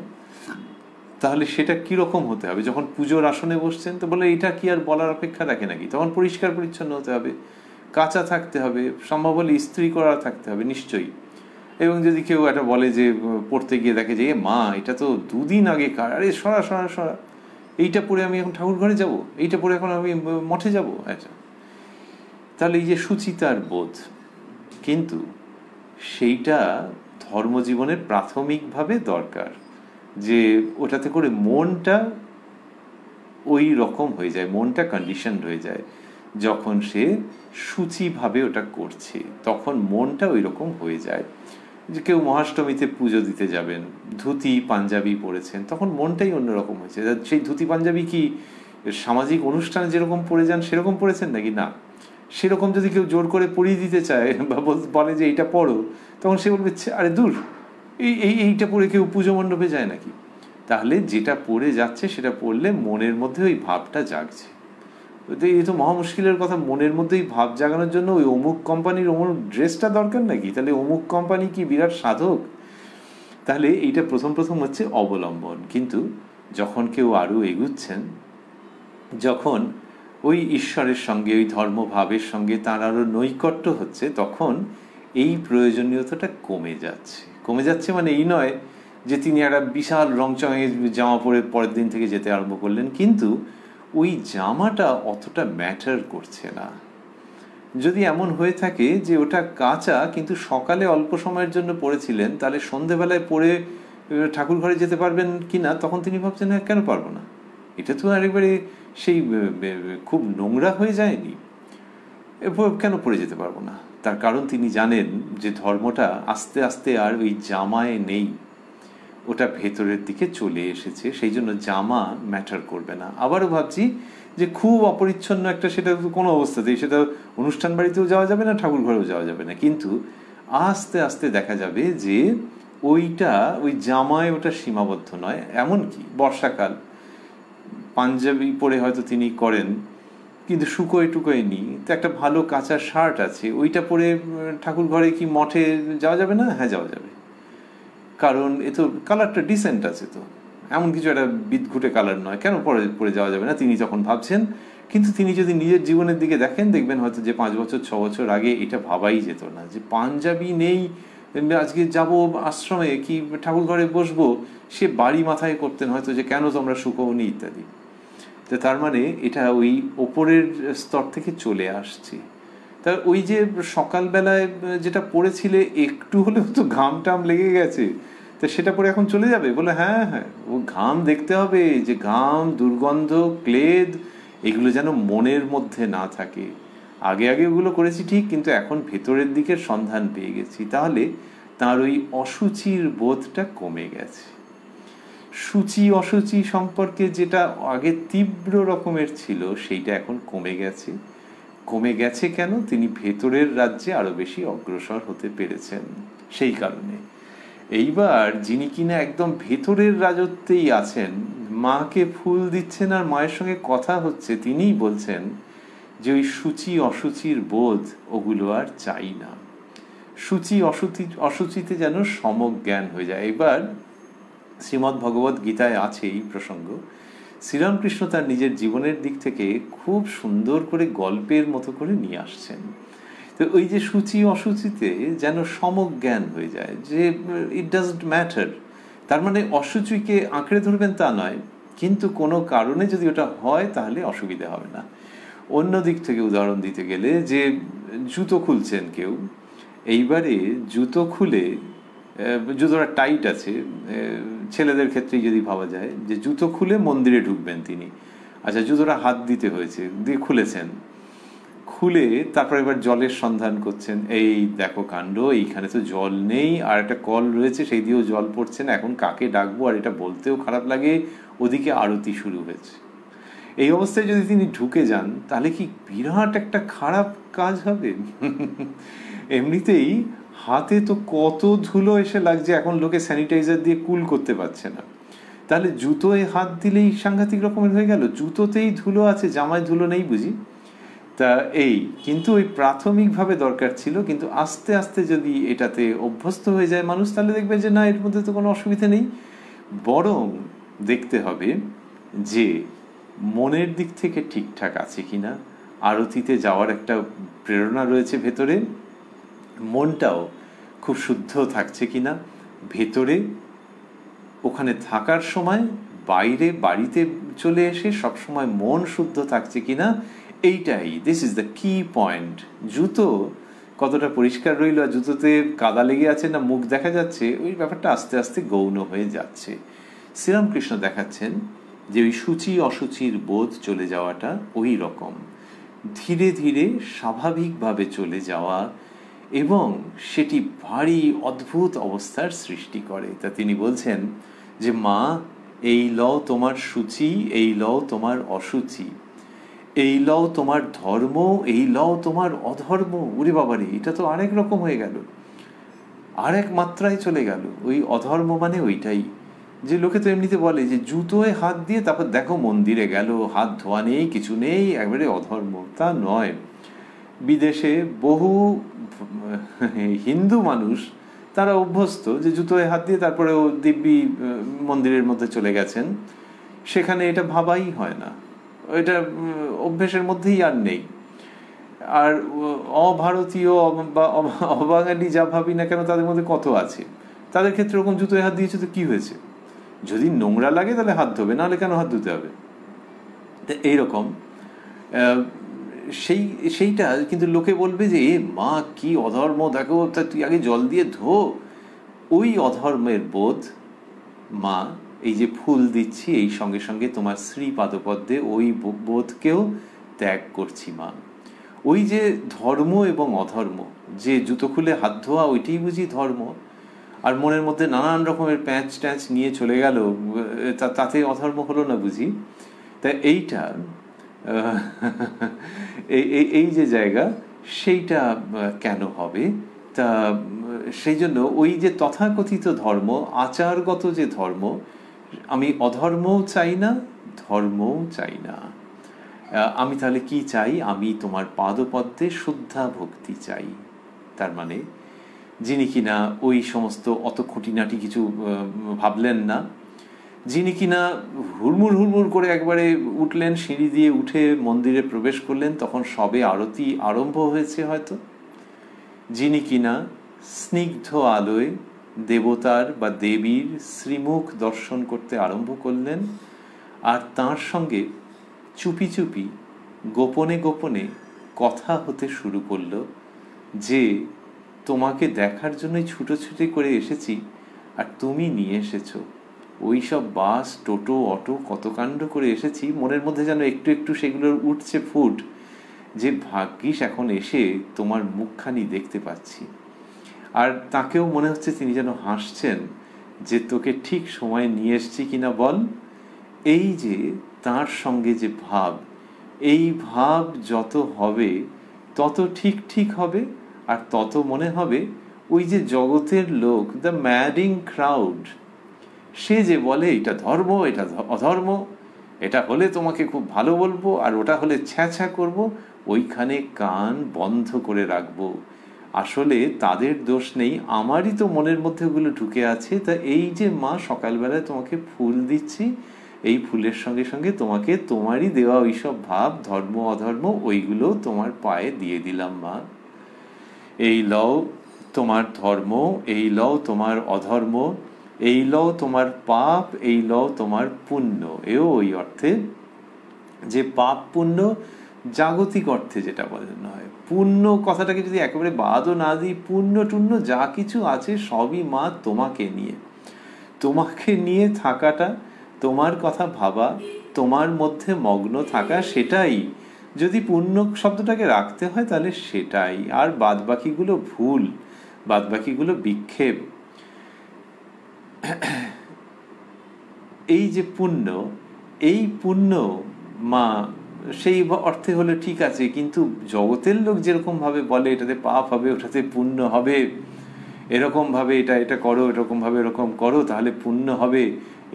তাহলে সেটা কিরকম হতে হবে? যখন পুজোর আসনে বসছেন তো বলে এটা কি আর বলার অপেক্ষা রাখে নাকি? তখন পরিষ্কার পরিচ্ছন্ন হতে হবে, কাঁচা থাকতে হবে, সম্ভব হলে ইস্ত্রি করা থাকতে হবে নিশ্চয়ই। এবং যদি কেউ একটা বলে যে পড়তে গিয়ে দেখে যে মা এটা তো 2 দিন আগে কার, আরে সরা সরা সরা, এইটা পরে আমি এখন ঠাকুর ঘরে যাব, এইটা পরে এখন আমি মঠে যাব, আচ্ছা। তাহলে এই যে সুচিতার বোধ, কিন্তু সেইটা ধর্মজীবনের প্রাথমিকভাবে দরকার, যে ওটাতে করে মনটা ওই রকম হয়ে যায়, মনটা কন্ডিশন হয়ে যায়। যখন সে সূচিভাবে ওটা করছে তখন মনটা ওই রকম হয়ে যায়। যে কেউ মহাষ্টমীতে পুজো দিতে যাবেন, ধুতি পাঞ্জাবি পরেছেন, তখন মনটাই অন্যরকম হয়েছে। সেই ধুতি পাঞ্জাবি কি সামাজিক অনুষ্ঠানে যেরকম পরে যান সেরকম পরেছেন নাকি? না। সেরকম যদি কেউ জোর করে পরিয়ে দিতে চায় বা বলে যে এইটা পড়ো, তখন সে বলবে আরে দূর, এইটা পরে কেউ পুজো মণ্ডপে যায় নাকি? তাহলে যেটা পড়ে যাচ্ছে সেটা পড়লে মনের মধ্যে ওই ভাবটা জাগছে। এই তো মহা মুশকিলের কথা, মনের মধ্যে ওই ভাব জাগানোর জন্য ওই অমুক কোম্পানির অমুক ড্রেসটা দরকার নাকি? তাহলে অমুক কোম্পানি কি বিরাট সাধক? তাহলে এইটা প্রথম প্রথম হচ্ছে অবলম্বন। কিন্তু যখন কেউ আরও এগুচ্ছেন, যখন ওই ঈশ্বরের সঙ্গে ওই ধর্মভাবের সঙ্গে তার আরও নৈকট্য হচ্ছে, তখন এই প্রয়োজনীয়তাটা কমে যাচ্ছে। কমে যাচ্ছে মানে এই নয় যে তিনি একটা বিশাল রংচঙে জামা পরে পরের দিন থেকে যেতে আরম্ভ করলেন, কিন্তু ওই জামাটা অতটা ম্যাটার করছে না। যদি এমন হয়ে থাকে যে ওটা কাঁচা কিন্তু সকালে অল্প সময়ের জন্য পরেছিলেন, তাহলে সন্ধেবেলায় পরে ঠাকুর ঘরে যেতে পারবেন কি না, তখন তিনি ভাবছেন হ্যাঁ কেন পারবো না, এটা তো একেবারে সেই খুব নোংরা হয়ে যায়নি, এরপর কেন পরে যেতে পারবো না। তার কারণ তিনি জানেন যে ধর্মটা আস্তে আস্তে আর ওই জামায় নেই, ওটা ভেতরের দিকে চলে এসেছে, সেই জন্য জামা ম্যাটার করবে না। আবারও ভাবছি যে খুব অপরিচ্ছন্ন একটা, সেটা কোনো অবস্থাতেই, সেটা অনুষ্ঠান বাড়িতেও যাওয়া যাবে না, ঠাকুর ঘরেও যাওয়া যাবে না, কিন্তু আস্তে আস্তে দেখা যাবে যে ওইটা ওই জামায় ওটা সীমাবদ্ধ নয়। এমনকি বর্ষাকাল পাঞ্জাবি পরে হয়তো তিনি করেন, কিন্তু শুকোয় টুকোয় নি, তো একটা ভালো কাঁচা শার্ট আছে, ওইটা পরে ঠাকুর ঘরে কি মঠে যাওয়া যাবে না? হ্যাঁ যাওয়া যাবে, কারণ এ তো কালারটা ডিসেন্ট আছে, তো এমন কিছু একটা বিদঘুটে কালার নয়, কেন পরে যাওয়া যাবে না, তিনি যখন ভাবছেন। কিন্তু তিনি যদি নিজের জীবনের দিকে দেখেন, দেখবেন হয়তো যে 5 বছর 6 বছর আগে এটা ভাবাই যেত না, যে পাঞ্জাবি নেই আজকে যাব আশ্রমে কি ঠাকুর ঘরে বসবো, সে বাড়ি মাথায় করতেন হয়তো যে কেন তোমরা শুকোওনি ইত্যাদি। তো তার মানে এটা ওই ওপরের স্তর থেকে চলে আসছে। তা ওই যে সকালবেলায় যেটা পড়েছিলে একটু হলেও তো ঘাম টাম লেগে গেছে, তা সেটা পরে এখন চলে যাবে? বলে হ্যাঁ হ্যাঁ, ও ঘাম দেখতে হবে, যে ঘাম, দুর্গন্ধ, ক্লেদ, এগুলো যেন মনের মধ্যে না থাকে। আগে আগে ওগুলো করেছি ঠিক, কিন্তু এখন ভেতরের দিকের সন্ধান পেয়ে গেছি, তাহলে তার ওই অসুচির বোধটা কমে গেছে। সূচি অসুচি সম্পর্কে যেটা আগে তীব্র রকমের ছিল, সেইটা এখন কমে গেছে। কমে গেছে কেন? তিনি ভেতরের রাজ্যে আরো বেশি অগ্রসর হতে পেরেছেন, সেই কারণে। এইবার যিনি কিনা একদম ভেতরের রাজত্বেই আছেন, মাকে ফুল দিচ্ছেন আর মায়ের সঙ্গে কথা হচ্ছে, তিনিই বলছেন যে ওই সূচি অসুচির বোধ ওগুলো আর চাই না। সূচি অসুচিতে যেন সমজ্ঞান হয়ে যায়। এবার শ্রীমদ্ ভগবত গীতায় আছে এই প্রসঙ্গ। শ্রীরামকৃষ্ণ তার নিজের জীবনের দিক থেকে খুব সুন্দর করে গল্পের মতো করে নিয়ে আসছেন। তো ওই যে সূচি অসুচিতে যেন সমজ্ঞান হয়ে যায়, যে ইট ডাজন্ট ম্যাটার। তার মানে অসুচিকে আঁকড়ে ধরবেন তা নয়, কিন্তু কোনো কারণে যদি ওটা হয় তাহলে অসুবিধা হবে না। অন্য দিক থেকে উদাহরণ দিতে গেলে, যে জুতো খুলছেন কেউ, এইবারে জুতো খুলে, জুতোটা টাইট আছে, ছেলেদের ক্ষেত্রেই যদি ভাবা যায়, যে জুতো খুলে মন্দিরে ঢুকবেন তিনি, আচ্ছা জুতোটা হাত দিতে হয়েছে, দিয়ে খুলেছেন, খুলে তারপর এবার জলের সন্ধান করছেন, এই দেখো কাণ্ড, এইখানে তো জল নেই, আর একটা কল রয়েছে সেই দিয়েও জল পড়ছে না, এখন কাকে ডাকবো, আর এটা বলতেও খারাপ লাগে, ওদিকে আরতি শুরু হয়েছে। এই অবস্থায় যদি তিনি ঢুকে যান, তাহলে কি বিরাট একটা খারাপ কাজ হবে। এমনিতেই হাতে তো কত ধুলো এসে লাগছে, এখন লোকে স্যানিটাইজার দিয়ে কুল করতে পারছে না, তাহলে জুতোয় হাত দিলেই সাংঘাতিক রকমের হয়ে গেল। জুতোতেই ধুলো আছে, জামায় ধুলো নেই বুঝি? তা এই কিন্তু ওই প্রাথমিকভাবে দরকার ছিল, কিন্তু আস্তে আস্তে যদি এটাতে অভ্যস্ত হয়ে যায় মানুষ, তাহলে দেখবে যে না, এর মধ্যে তো কোনো অসুবিধা নেই। বরং দেখতে হবে যে মনের দিক থেকে ঠিকঠাক আছে কিনা, আরতিতে যাওয়ার একটা প্রেরণা রয়েছে ভেতরে, মনটাও খুব শুদ্ধ থাকছে কিনা, ভেতরে ওখানে থাকার সময় বাইরে বাড়িতে চলে এসে সবসময় মন শুদ্ধ থাকছে কিনা, এইটাই, দিস ইজ দ্য কি পয়েন্ট। জুতো কতটা পরিষ্কার রইল আর জুতোতে কাদা লেগে আছে না মুখ দেখা যাচ্ছে, ওই ব্যাপারটা আস্তে আস্তে গৌণ হয়ে যাচ্ছে। শ্রীরামকৃষ্ণ দেখাচ্ছেন যে ওই সূচি অসুচির বোধ চলে যাওয়াটা ওই রকম ধীরে ধীরে স্বাভাবিকভাবে চলে যাওয়া, এবং সেটি ভারী অদ্ভুত অবস্থার সৃষ্টি করে। তা তিনি বলছেন যে মা, এই লও তোমার সূচি, এই লও তোমার অসুচি, এই লও তোমার ধর্ম, এই লও তোমার অধর্ম। ওরে বাবারে, এটা তো আরেক রকম হয়ে গেল, আরেক মাত্রায় চলে গেল। ওই অধর্ম মানে ওইটাই যে লোকে তো এমনিতে বলে যে জুতোয় হাত দিয়ে তারপর দেখো মন্দিরে গেল, হাত ধোয়া নেই, কিছু নেই, একবারে অধর্ম। তা নয়। বিদেশে বহু হিন্দু মানুষ তারা অভ্যস্ত যে জুতোয় হাত দিয়ে তারপরে ও দিব্যি মন্দিরের মধ্যে চলে গেছেন, সেখানে এটা ভাবাই হয় না, এটা অভ্যেসের মধ্যেই আর নেই। আর অভারতীয় বা অবাঙালি যা ভাবি না কেন তাদের মধ্যে কত আছে, তাদের ক্ষেত্রে ওরকম জুতোয় হাত দিয়েছে তো কি হয়েছে, যদি নোংরা লাগে তাহলে হাত ধোবে, নাহলে কেন হাত ধুতে হবে। এইরকম সেইটা কিন্তু লোকে বলবে যে এ মা কি অধর্ম, দেখো তা তুই আগে জল দিয়ে ধো। ওই অধর্মের বোধ মা, এই যে ফুল দিচ্ছি এই সঙ্গে সঙ্গে তোমার শ্রী পাদপদ্মে ওই বোধকেও ত্যাগ করছি মা। ওই যে ধর্ম এবং অধর্ম, যে জুতো খুলে হাত ধোয়া ওইটাই বুঝি ধর্ম, আর মনের মধ্যে নানান রকমের প্যাঁচ ট্যাঁচ নিয়ে চলে গেল, তাতে অধর্ম হলো না বুঝি। তা এইটা এই যে জায়গা, সেইটা কেন হবে? তা সেই জন্য ওই যে তথাকথিত ধর্ম, আচারগত যে ধর্ম, আমি অধর্মও চাই না, ধর্মও চাই না। আমি তাহলে কি চাই? আমি তোমার পাদপদ্মে শুদ্ধা ভক্তি চাই। তার মানে যিনি কিনা ওই সমস্ত অত খুঁটিনাটি কিছু ভাবলেন না, যিনি কিনা হুড়মুড় হুড়মুড় করে একবারে উঠলেন, সিঁড়ি দিয়ে উঠে মন্দিরে প্রবেশ করলেন, তখন সবে আরতি আরম্ভ হয়েছে হয়তো, যিনি কিনা স্নিগ্ধ আলোয় দেবতার বা দেবীর শ্রীমুখ দর্শন করতে আরম্ভ করলেন, আর তার সঙ্গে চুপি চুপি গোপনে গোপনে কথা হতে শুরু করলো যে তোমাকে দেখার জন্যই ছুটোছুটি করে এসেছি আর তুমি নিয়ে এসেছো। ওই সব বাস, টোটো, অটো, কত কাণ্ড করে এসেছি, মনের মধ্যে যেন একটু একটু সেগুলোর উঠছে ফুট, যে ভাগ্যিস এখন এসে তোমার মুখখানি দেখতে পাচ্ছি। আর তাকেও মনে হচ্ছে তিনি যেন হাসছেন যে তোকে ঠিক সময় নিয়ে এসছি কিনা বল। এই যে তার সঙ্গে যে ভাব, এই ভাব যত হবে তত ঠিক ঠিক হবে, আর তত মনে হবে ওই যে জগতের লোক, দ্য ম্যাডিং ক্রাউড, সে যে বলে এটা ধর্ম, এটা অধর্ম, এটা হলে তোমাকে খুব ভালো বলবো আর ওটা হলে ছ্যাঁছ্যাঁ করবো, ওইখানে কান বন্ধ করে রাখবো। আসলে তাদের দোষ নেই, আমারই তো মনের মধ্যে ওগুলো ঢুকে আছে। তা এই যে মা সকালবেলায় তোমাকে ফুল দিচ্ছি, এই ফুলের সঙ্গে সঙ্গে তোমাকে তোমারই দেওয়া ওইসব ভাব, ধর্ম অধর্ম, ওইগুলো তোমার পায়ে দিয়ে দিলাম মা। এই লও তোমার ধর্ম, এই লও তোমার অধর্ম, এই লও তোমার পাপ, এই লও তোমার পুণ্য। এও ওই অর্থে যে পাপ পুণ্য জাগতিক অর্থে যেটা বলেন হয়, পুণ্য কথাটাকে যদি একেবারে বাদও না দিই, পুণ্য টুণ্য যা কিছু আছে সবই মা তোমাকে নিয়ে। তোমাকে নিয়ে থাকাটা, তোমার কথা ভাবা, তোমার মধ্যে মগ্ন থাকা, সেটাই যদি পুণ্য শব্দটাকে রাখতে হয় তাহলে সেটাই। আর বাদবাকিগুলো ভুল, বাদবাকিগুলো বিক্ষেপ। এই যে পুণ্য, এই পুণ্য মা সেই অর্থে হলে ঠিক আছে, কিন্তু জগতের লোক যেরকম ভাবে বলে এটাতে পাপ হবে, ওটাতে পুণ্য হবে, এরকম ভাবে এটা করো, এরকম ভাবে এরকম করো তাহলে পুণ্য হবে,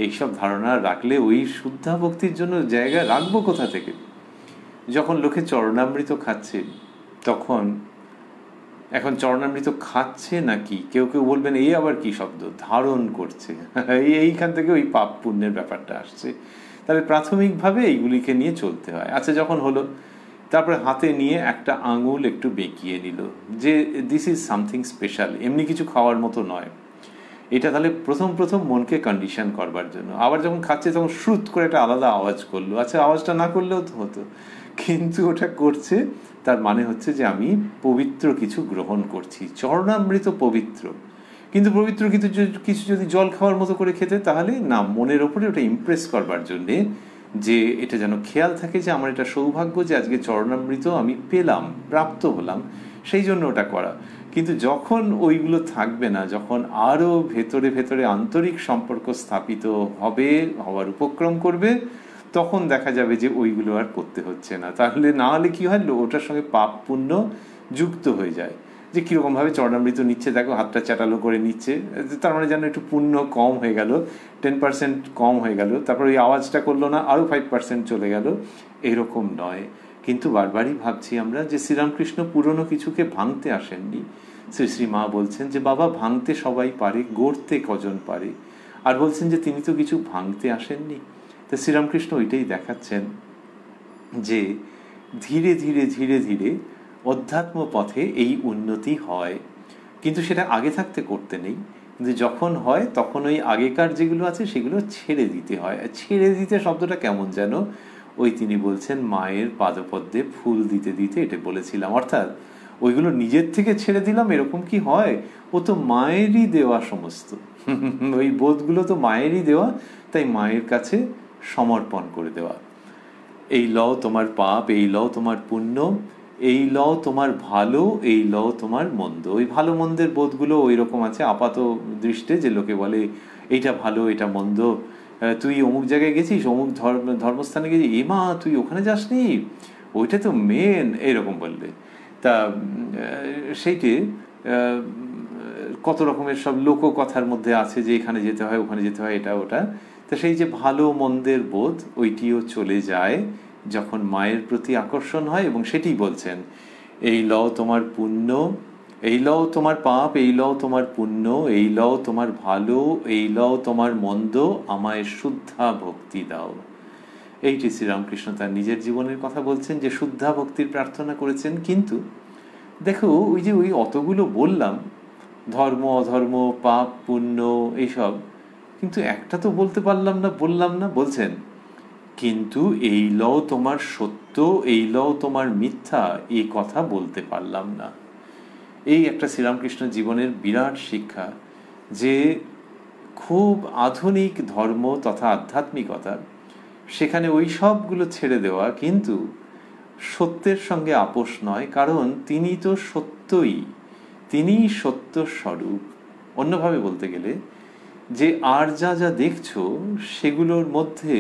এইসব ধারণা রাখলে ওই শুদ্ধা ভক্তির জন্য জায়গা রাখবো কোথা থেকে? যখন লোকে চরণামৃত খাচ্ছে তখন এখন চরণামৃত খাচ্ছে নাকি, কেউ কেউ বলবেন এই আবার কি শব্দ, ধারণ করছে। এইখান থেকে ওই পাপ পুণ্যের ব্যাপারটা আসছে। তাহলে প্রাথমিকভাবে এইগুলিকে নিয়ে চলতে হয়। আচ্ছা, যখন হলো, তারপরে হাতে নিয়ে একটা আঙুল একটু বেঁকিয়ে নিল যে দিস ইজ সামথিং স্পেশাল, এমনি কিছু খাওয়ার মতো নয়। এটা তাহলে প্রথম প্রথম মনকে কন্ডিশন করবার জন্য। আবার যখন খাচ্ছে তখন শ্রুত করে একটা আলাদা আওয়াজ করলো। আচ্ছা, আওয়াজটা না করলেও তো হতো, কিন্তু ওটা করছে, তার মানে হচ্ছে যে আমি পবিত্র কিছু গ্রহণ করছি। চরণামৃত পবিত্র, কিন্তু পবিত্র কিছু যদি জল খাওয়ার মতো করে খেতে, তাহলে না, মনের ওপরে ওটা ইমপ্রেস করবার জন্যে, যে এটা যেন খেয়াল থাকে যে আমার এটা সৌভাগ্য যে আজকে চরণামৃত আমি পেলাম, প্রাপ্ত হলাম, সেই জন্য ওটা করা। কিন্তু যখন ওইগুলো থাকবে না, যখন আরও ভেতরে ভেতরে আন্তরিক সম্পর্ক স্থাপিত হওয়ার উপক্রম করবে, তখন দেখা যাবে যে ওইগুলো আর করতে হচ্ছে না। তাহলে না হলে কি হয়, ওটার সঙ্গে পাপ পুণ্য যুক্ত হয়ে যায়। যে কীরকমভাবে চরণামৃত নিচ্ছে, দেখো হাতটা চাটালো করে নিচ্ছে, তার মানে যেন একটু পুণ্য কম হয়ে গেল, 10% কম হয়ে গেল, তারপর ওই আওয়াজটা করলো না, আরও 5% চলে গেল। এরকম নয়। কিন্তু বারবারই ভাবছি আমরা যে শ্রীরামকৃষ্ণ পুরনো কিছুকে ভাঙতে আসেননি। শ্রী শ্রী মা বলছেন যে বাবা, ভাঙতে সবাই পারে, গড়তে কজন পারে। আর বলছেন যে তিনি তো কিছু ভাঙতে আসেননি। তো শ্রীরামকৃষ্ণ ওইটাই দেখাচ্ছেন যে ধীরে ধীরে ধীরে ধীরে অধ্যাত্ম পথে এই উন্নতি হয়, কিন্তু সেটা আগে থাকতে করতে নেই। কিন্তু যখন হয় তখন ওই আগেকার যেগুলো আছে সেগুলো ছেড়ে দিতে হয়। ছেড়ে দিতে শব্দটা কেমন যেন, ওই তিনি বলছেন মায়ের পাদপদ্মে ফুল দিতে দিতে এটা বলেছিলাম। অর্থাৎ ওইগুলো নিজের থেকে ছেড়ে দিলাম, এরকম কি হয়? ও তো মায়েরই দেওয়া সমস্ত, ওই বোধগুলো তো মায়েরই দেওয়া, তাই মায়ের কাছে সমর্পণ করে দেওয়া। এই লও তোমার পাপ, এই লও তোমার পুণ্য, এই লও তোমার ভালো, এই লও তোমার মন্দ। ওই ভালো মন্দের বোধগুলো ওই রকম আছে আপাত দৃষ্টে, যে লোকে বলে এইটা ভালো এটা মন্দ। তুই অমুক জায়গায় গেছিস, অমুক ধর্মস্থানে গেছিস, মা তুই ওখানে যাসনি, ওইটা তো মেন, এইরকম বললে। তা সেইটি কত রকমের সব লোককথার মধ্যে আছে যে এখানে যেতে হয়, ওখানে যেতে হয়, এটা ওটা। তো সেই যে ভালো মন্দের বোধ, ওইটিও চলে যায় যখন মায়ের প্রতি আকর্ষণ হয়। এবং সেটি বলছেন, এই লও তোমার পুণ্য, এই লও তোমার পাপ, এই লও তোমার পুণ্য, এই লও তোমার ভালো, এই লও তোমার মন্দ, আমায় শুদ্ধা ভক্তি দাও। এইটি শ্রীরামকৃষ্ণ তার নিজের জীবনের কথা বলছেন, যে শুদ্ধা ভক্তির প্রার্থনা করেছেন। কিন্তু দেখো, ওই যে ওই অতগুলো বললাম, ধর্ম অধর্ম, পাপ পুণ্য, এইসব, কিন্তু একটা তো বললাম না, বলছেন কিন্তু এই লও তোমার সত্য, এই লও তোমার মিথ্যা, এই কথা বলতে পারলাম না। এই একটা শ্রীরামকৃষ্ণ জীবনের বিরাট শিক্ষা, যে খুব আধুনিক ধর্ম তথা আধ্যাত্মিকতা, সেখানে ওই সবগুলো ছেড়ে দেওয়া, কিন্তু সত্যের সঙ্গে আপোষ নয়, কারণ তিনি তো সত্যই, তিনিই সত্য স্বরূপ। অন্যভাবে বলতে গেলে, যে আর যা যা দেখছো সেগুলোর মধ্যে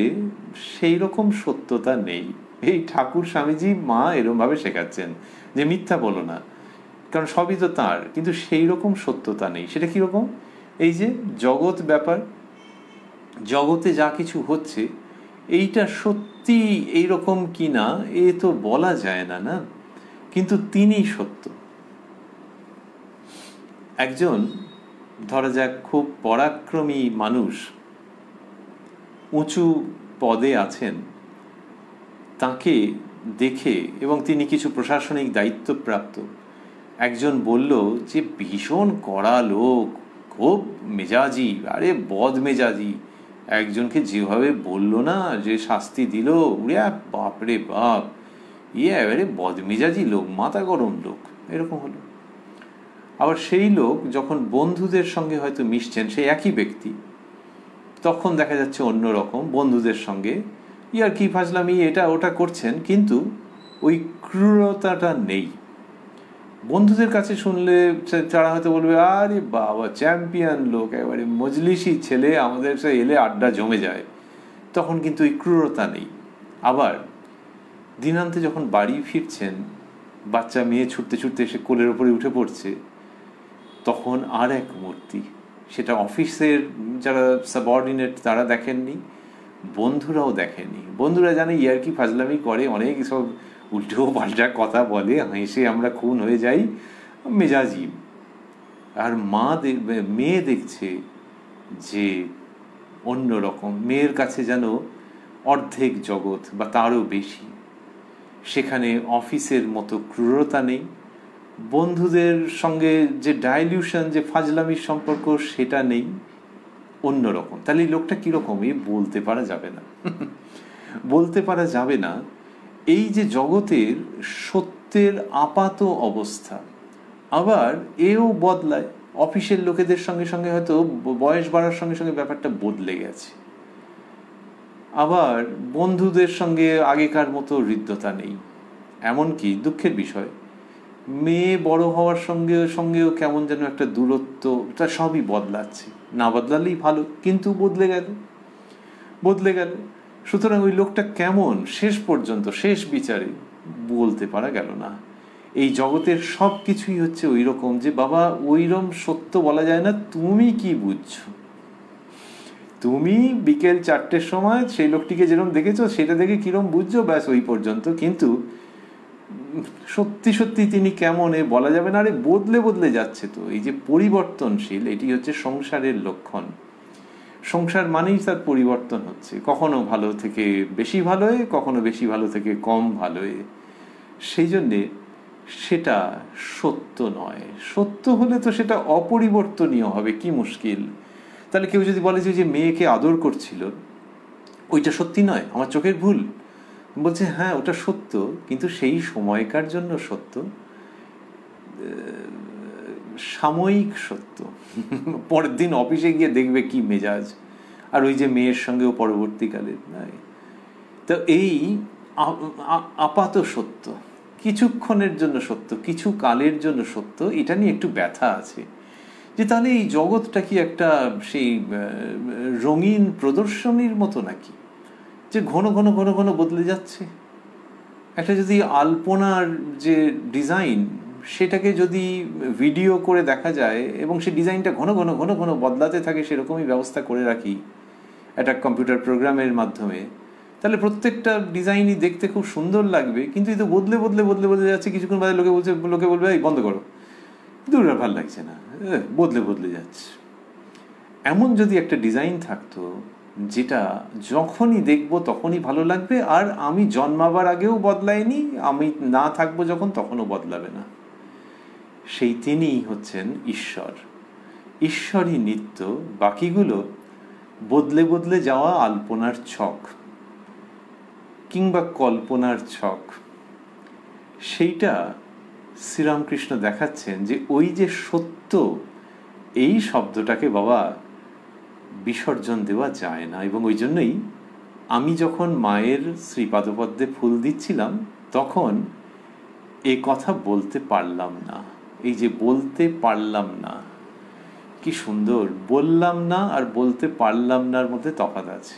সেই রকম সত্যতা নেই। এই ঠাকুর স্বামীজি মা এরকমভাবে শেখাচ্ছেন যে মিথ্যা বলো না, কারণ সবই তো তাঁর, কিন্তু সেই রকম সত্যতা নেই। সেটা কীরকম? এই যে জগৎ ব্যাপার, জগতে যা কিছু হচ্ছে, এইটা সত্যি এইরকম কি না এ তো বলা যায় না, না, কিন্তু তিনি সত্য। একজন ধরা যাক খুব পরাক্রমী মানুষ, উঁচু পদে আছেন, তাকে দেখে, এবং তিনি কিছু প্রশাসনিক দায়িত্বপ্রাপ্ত, একজন বলল যে ভীষণ কড়া লোক, খুব মেজাজি, আরে বদ মেজাজি, একজনকে যেভাবে বলল না, যে শাস্তি দিল, উড়ে বাপরে বাপ, এবারে বদমেজাজি লোক, মাথা গরম লোক, এরকম হলো। আবার সেই লোক যখন বন্ধুদের সঙ্গে হয়তো মিশছেন, সেই একই ব্যক্তি, তখন দেখা যাচ্ছে অন্যরকম, বন্ধুদের সঙ্গে ইয়ার কি ফাজলামি এটা ওটা করছেন, কিন্তু ওই ক্রূরতাটা নেই। বন্ধুদের কাছে শুনলে তারা হয়তো বলবে, আরে বাবা চ্যাম্পিয়ন লোক, একেবারে মজলিসি ছেলে, আমাদের সে এলে আড্ডা জমে যায়, তখন কিন্তু ওই ক্রূরতা নেই। আবার দিনান্তে যখন বাড়ি ফিরছেন, বাচ্চা মেয়ে ছুটতে ছুটতে এসে কোলের ওপরে উঠে পড়ছে, তখন আর এক মূর্তি। সেটা অফিসের যারা সাবঅর্ডিনেট তারা দেখেননি, বন্ধুরাও দেখেনি। বন্ধুরা জানে ইয়ার্কি ফাজলামি করে, অনেক সব উল্টো পাল্টা কথা বলে, হেসে আমরা খুন হয়ে যাই, মেজাজি। আর মেয়ে দেখছে যে অন্যরকম, মেয়ের কাছে যেন অর্ধেক জগৎ বা তারও বেশি। সেখানে অফিসের মতো ক্রূরতা নেই, বন্ধুদের সঙ্গে যে ডাইলিউশন, যে ফাজলামির সম্পর্ক, সেটা নেই, অন্যরকম। তাহলে এই লোকটা কীরকম? বলতে পারা যাবে না। বলতে পারা যাবে না। এই যে জগতের সত্যের আপাত অবস্থা, আবার এও বদলায়। অফিসের লোকেদের সঙ্গে সঙ্গে হয়তো বয়স বাড়ার সঙ্গে সঙ্গে ব্যাপারটা বদলে গেছে, আবার বন্ধুদের সঙ্গে আগেকার মতো হৃদ্যতা নেই। এমনকি দুঃখের বিষয়, মেয়ে বড় হওয়ার সঙ্গে সঙ্গেও কেমন যেন একটা দূরত্ব, এটা সবই বদলাচ্ছে। না বদলালেই ভালো, কিন্তু বদলে গেল। সুতরাং ওই লোকটা কেমন শেষ পর্যন্ত, শেষ বিচারে বলতে পারা গেল না। এই জগতের সব কিছুই হচ্ছে ওই রকম, যে বাবা ওইরকম সত্য বলা যায় না। তুমি কি বুঝছো? তুমি বিকেল 4টের সময় সেই লোকটিকে যেরকম দেখেছো, সেটা দেখে কিরম বুঝছো, ব্যাস ওই পর্যন্ত। কিন্তু সত্যি সত্যি তিনি কেমন বলা যাবে না। আরে বদলে যাচ্ছে তো। এই যে পরিবর্তনশীল, এটি হচ্ছে সংসারের লক্ষণ। সংসার মানেই তার পরিবর্তন হচ্ছে, কখনো ভালো থেকে বেশি ভালোয়, কখনো বেশি ভালো থেকে কম ভালোয়। সেই জন্যে সেটা সত্য নয়। সত্য হলে তো সেটা অপরিবর্তনীয় হবে, কি মুশকিল। তাহলে কেউ যদি বলে যে মেয়েকে আদর করছিল, ওইটা সত্যি নয়, আমার চোখের ভুল। বলছে হ্যাঁ ওটা সত্য, কিন্তু সেই সময়কার জন্য সত্য, সাময়িক সত্য। পরের দিন অফিসে গিয়ে দেখবে কি মেজাজ। আর ওই যে মেয়ের সঙ্গেও পরবর্তীকালে নাই। তো এই আপাত সত্য, কিছুক্ষণের জন্য সত্য, কিছু কালের জন্য সত্য, এটা নিয়ে একটু ব্যথা আছে। যে তাহলে এই জগৎটা কি একটা সেই রঙিন প্রদর্শনীর মতো নাকি, যে ঘন ঘন ঘন ঘন বদলে যাচ্ছে? একটা যদি আলপনার যে ডিজাইন, সেটাকে যদি ভিডিও করে দেখা যায় এবং সেই ডিজাইনটা ঘন ঘন ঘন ঘন বদলাতে থাকে, সেরকমই ব্যবস্থা করে রাখি একটা কম্পিউটার প্রোগ্রামের মাধ্যমে, তাহলে প্রত্যেকটা ডিজাইনই দেখতে খুব সুন্দর লাগবে। কিন্তু এই তো বদলে যাচ্ছে। কিছুক্ষণ বাদে লোকে বলবে এই বন্ধ করো, দূর, ভালো লাগছে না, বদলে যাচ্ছে। এমন যদি একটা ডিজাইন থাকতো যেটা যখনই দেখবো তখনই ভালো লাগবে, আর আমি জন্মাবার আগেও বদলায়নি, আমি না থাকবো যখন তখনও বদলাবে না, সেই তিনিই হচ্ছেন ঈশ্বর। ঈশ্বরই নিত্য, বাকিগুলো বদলে যাওয়া আলপনার ছক কিংবা কল্পনার ছক। সেইটা শ্রীরামকৃষ্ণ দেখাচ্ছেন যে ওই যে সত্য, এই শব্দটাকে বাবা বিসর্জন দেওয়া যায় না। এবং ওই জন্যই আমি যখন মায়ের শ্রীপাদপদ্মে ফুল দিচ্ছিলাম, তখন এ কথা বলতে পারলাম না। এই যে বলতে পারলাম না, কি সুন্দর। বললাম না আর বলতে পারলাম নার মধ্যে তফাৎ আছে।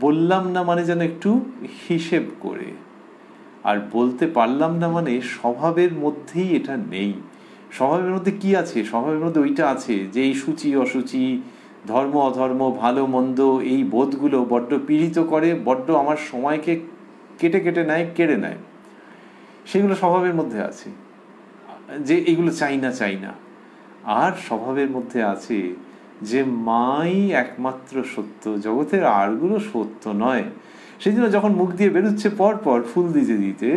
বললাম না মানে যেন একটু হিসেব করে, আর বলতে পারলাম না মানে স্বভাবের মধ্যেই এটা নেই। স্বভাবের মধ্যে কি আছে? স্বভাবের মধ্যে ওইটা আছে যে এই সূচি অসুচি, ধর্ম অধর্ম, ভালো মন্দ, এই বোধগুলো বড্ড পীড়িত করে, বড্ড আমার সময়কে কেটে কেড়ে নেয়। সেগুলো স্বভাবের মধ্যে আছে, যে এগুলো চাই না। আর স্বভাবের মধ্যে আছে যে মাই একমাত্র সত্য, জগতের আরগুলো সত্য নয়। সেই জন্য যখন মুখ দিয়ে বেরোচ্ছে পর ফুল দিতে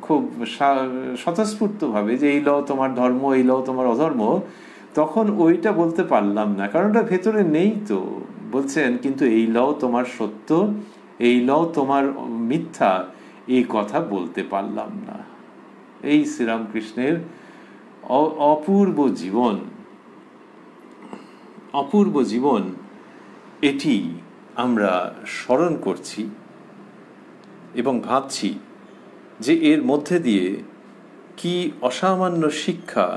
খুব স্বতঃস্ফূর্তভাবে যে এই লও তোমার ধর্ম, এই লও তোমার অধর্ম, তখন ওইটা বলতে পারলাম না, কারণ ওটা ভেতরে নেই। তো বলছেন কিন্তু এই লও তোমার সত্য, এই লও তোমার মিথ্যা, এই কথা বলতে পারলাম না। এই শ্রীরামকৃষ্ণের অপূর্ব জীবন, এটি আমরা স্মরণ করছি এবং ভাবছি যে এর মধ্যে দিয়ে কি অসামান্য শিক্ষা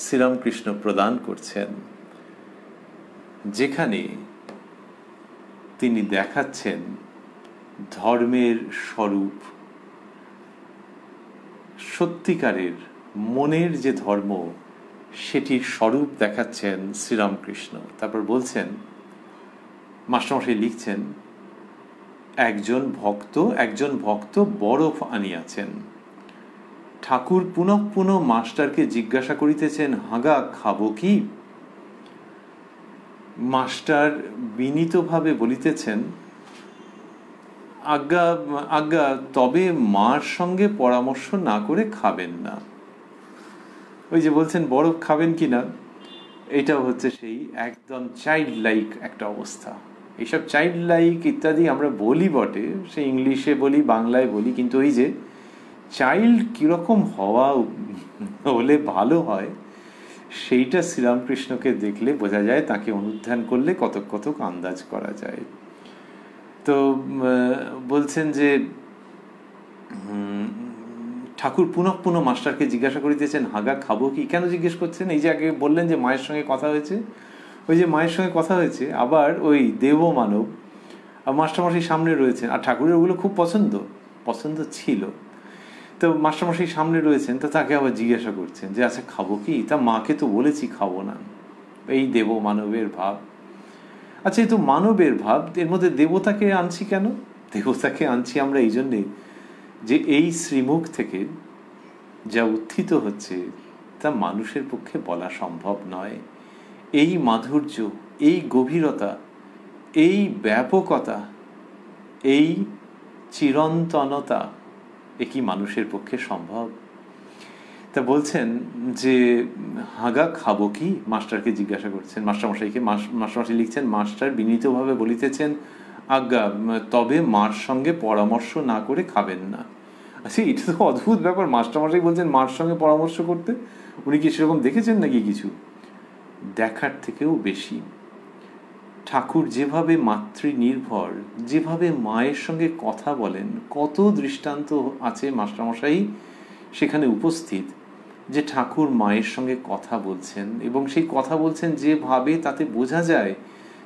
শ্রীরামকৃষ্ণ প্রদান করছেন, যেখানে তিনি দেখাচ্ছেন ধর্মের স্বরূপ, সত্যিকারের মনের যে ধর্ম, সেটির স্বরূপ দেখাচ্ছেন শ্রীরামকৃষ্ণ। তারপর বলছেন, মাস্টারমশাই লিখছেন, একজন ভক্ত বরফ আনিয়াছেন। ঠাকুর পুনঃ পুনঃ মাস্টারকে জিজ্ঞাসা করিতেছেন, হাগা খাবো কি? মাস্টার বিনীতভাবে বলিতেছেন, আজ্ঞা আজ্ঞা, তবে মার সঙ্গে পরামর্শ না করে খাবেন না। ওই যে বলছেন বরফ খাবেন কিনা, এটাও হচ্ছে সেই একদম চাইল্ড লাইক একটা অবস্থা। এইসব চাইল্ড লাইক ইত্যাদি আমরা বলি বটে, সে ইংলিশে বলি, বাংলায় বলি, কিন্তু ওই যে চাইল্ড কীরকম হওয়া হলে ভালো হয়, সেইটা শ্রীরামকৃষ্ণকে দেখলে বোঝা যায়, তাকে অনুধ্যান করলে কতক কতক আন্দাজ করা যায়। তো বলছেন যে ঠাকুর পুনঃ পুনঃ মাস্টারকে জিজ্ঞাসা করিতেছেন, হাগা খাবো কি? কেন জিজ্ঞেস করছেন? এই যে আগে বললেন যে মায়ের সঙ্গে কথা হয়েছে, ওই যে মায়ের সঙ্গে কথা হয়েছে, আবার ওই দেব মানব মাস্টারমশাই সামনে রয়েছেন, আর ঠাকুরের ওগুলো খুব পছন্দ ছিল। তো মাস্টারমশাই সামনে রয়েছেন, তো তাকে আবার জিজ্ঞাসা করছেন যে আচ্ছা খাবো কি? তা মাকে তো বলেছি খাবো না। এই দেব মানবের ভাব। আচ্ছা, এই তো মানবের ভাব, এর মধ্যে দেবতাকে আনছি কেন? দেবতাকে আনছি আমরা এই জন্যে যে এই শ্রীমুখ থেকে যা উত্থিত হচ্ছে তা মানুষের পক্ষে বলা সম্ভব নয়। এই মাধুর্য, এই গভীরতা, এই ব্যাপকতা, এই চিরন্তনতা, এ কি মানুষের পক্ষে সম্ভব? তা বলছেন যে হাগা খাবো কি? মাস্টারকে জিজ্ঞাসা করছেন, মাস্টারমশাইকে। মাস্টারমশাই লিখছেন, মাস্টার বিনীতভাবে বলিতেছেন, আজ্ঞা, তবে মার সঙ্গে পরামর্শ না করে খাবেন না। আচ্ছা, এটা তো অদ্ভুত ব্যাপার। মাস্টারমশাই বলছেন মার সঙ্গে পরামর্শ করতে। উনি কি সেরকম দেখেছেন নাকি কিছু? দেখার থেকেও বেশি ঠাকুর যেভাবে মাতৃনির্ভর, যেভাবে মায়ের সঙ্গে কথা বলেন, কত দৃষ্টান্ত আছে মাস্টারমশাই সেখানে উপস্থিত, যে ঠাকুর মায়ের সঙ্গে কথা বলছেন, এবং সেই কথা বলছেন যেভাবে, তাতে বোঝা যায়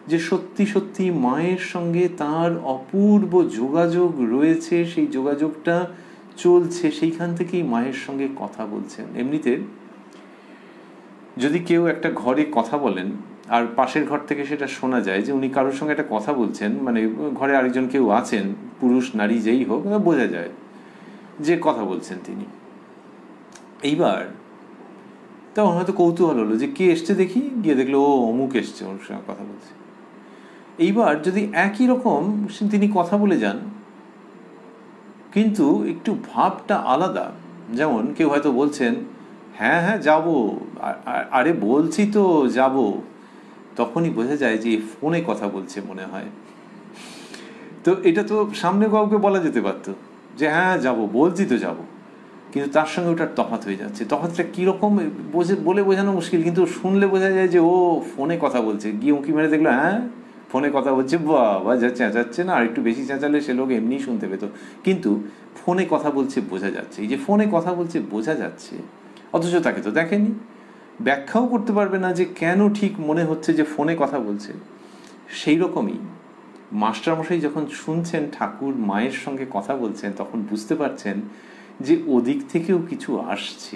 যে সত্যি সত্যি মায়ের সঙ্গে তার অপূর্ব যোগাযোগ রয়েছে, সেই যোগাযোগটা চলছে, সেইখান থেকেই মায়ের সঙ্গে কথা বলছেন। এমনিতে যদি কেউ একটা ঘরে কথা বলেন আর পাশের ঘর থেকে সেটা শোনা যায় যে উনি কারোর সঙ্গে একটা কথা বলছেন, মানে ঘরে আরেকজন কেউ আছেন, পুরুষ নারী যেই হোক, বোঝা যায় যে কথা বলছেন তিনি। এইবার তখন হয়তো কৌতূহল হলো যে কে এসছে দেখি, গিয়ে দেখলো ও অমুক এসছে, ওর সঙ্গে কথা বলছে। এইবার যদি একই রকম তিনি কথা বলে যান, কিন্তু একটু ভাবটা আলাদা, যেমন কেউ হয়তো বলছেন হ্যাঁ হ্যাঁ যাবো, আরে বলছি তো যাবো, তখনই বোঝা যায় যে ফোনে কথা বলছে মনে হয়। তো এটা তো সামনে কাউকে বলা যেতে পারতো যে হ্যাঁ যাবো, বলছি তো যাবো, কিন্তু তার সঙ্গে ওটার তফাৎ হয়ে যাচ্ছে। তফাৎটা কীরকম বলে বোঝানো মুশকিল, কিন্তু শুনলে বোঝা যায় যে ও ফোনে কথা বলছে। গিয়ে উঁকি মেরে দেখলো হ্যাঁ ফোনে কথা বলছে, বাবা যা চেঁচাচ্ছে না, আর একটু বেশি চেঁচালে সে লোক এমনিই শুনতে পেত, কিন্তু ফোনে কথা বলছে বোঝা যাচ্ছে। এই যে ফোনে কথা বলছে বোঝা যাচ্ছে, অথচ তাকে তো দেখেনি, ব্যাখ্যাও করতে পারবে না যে কেন ঠিক মনে হচ্ছে যে ফোনে কথা বলছে। সেই রকমই মাস্টারমশাই যখন শুনছেন ঠাকুর মায়ের সঙ্গে কথা বলছেন, তখন বুঝতে পারছেন যে ওদিক থেকেও কিছু আসছে।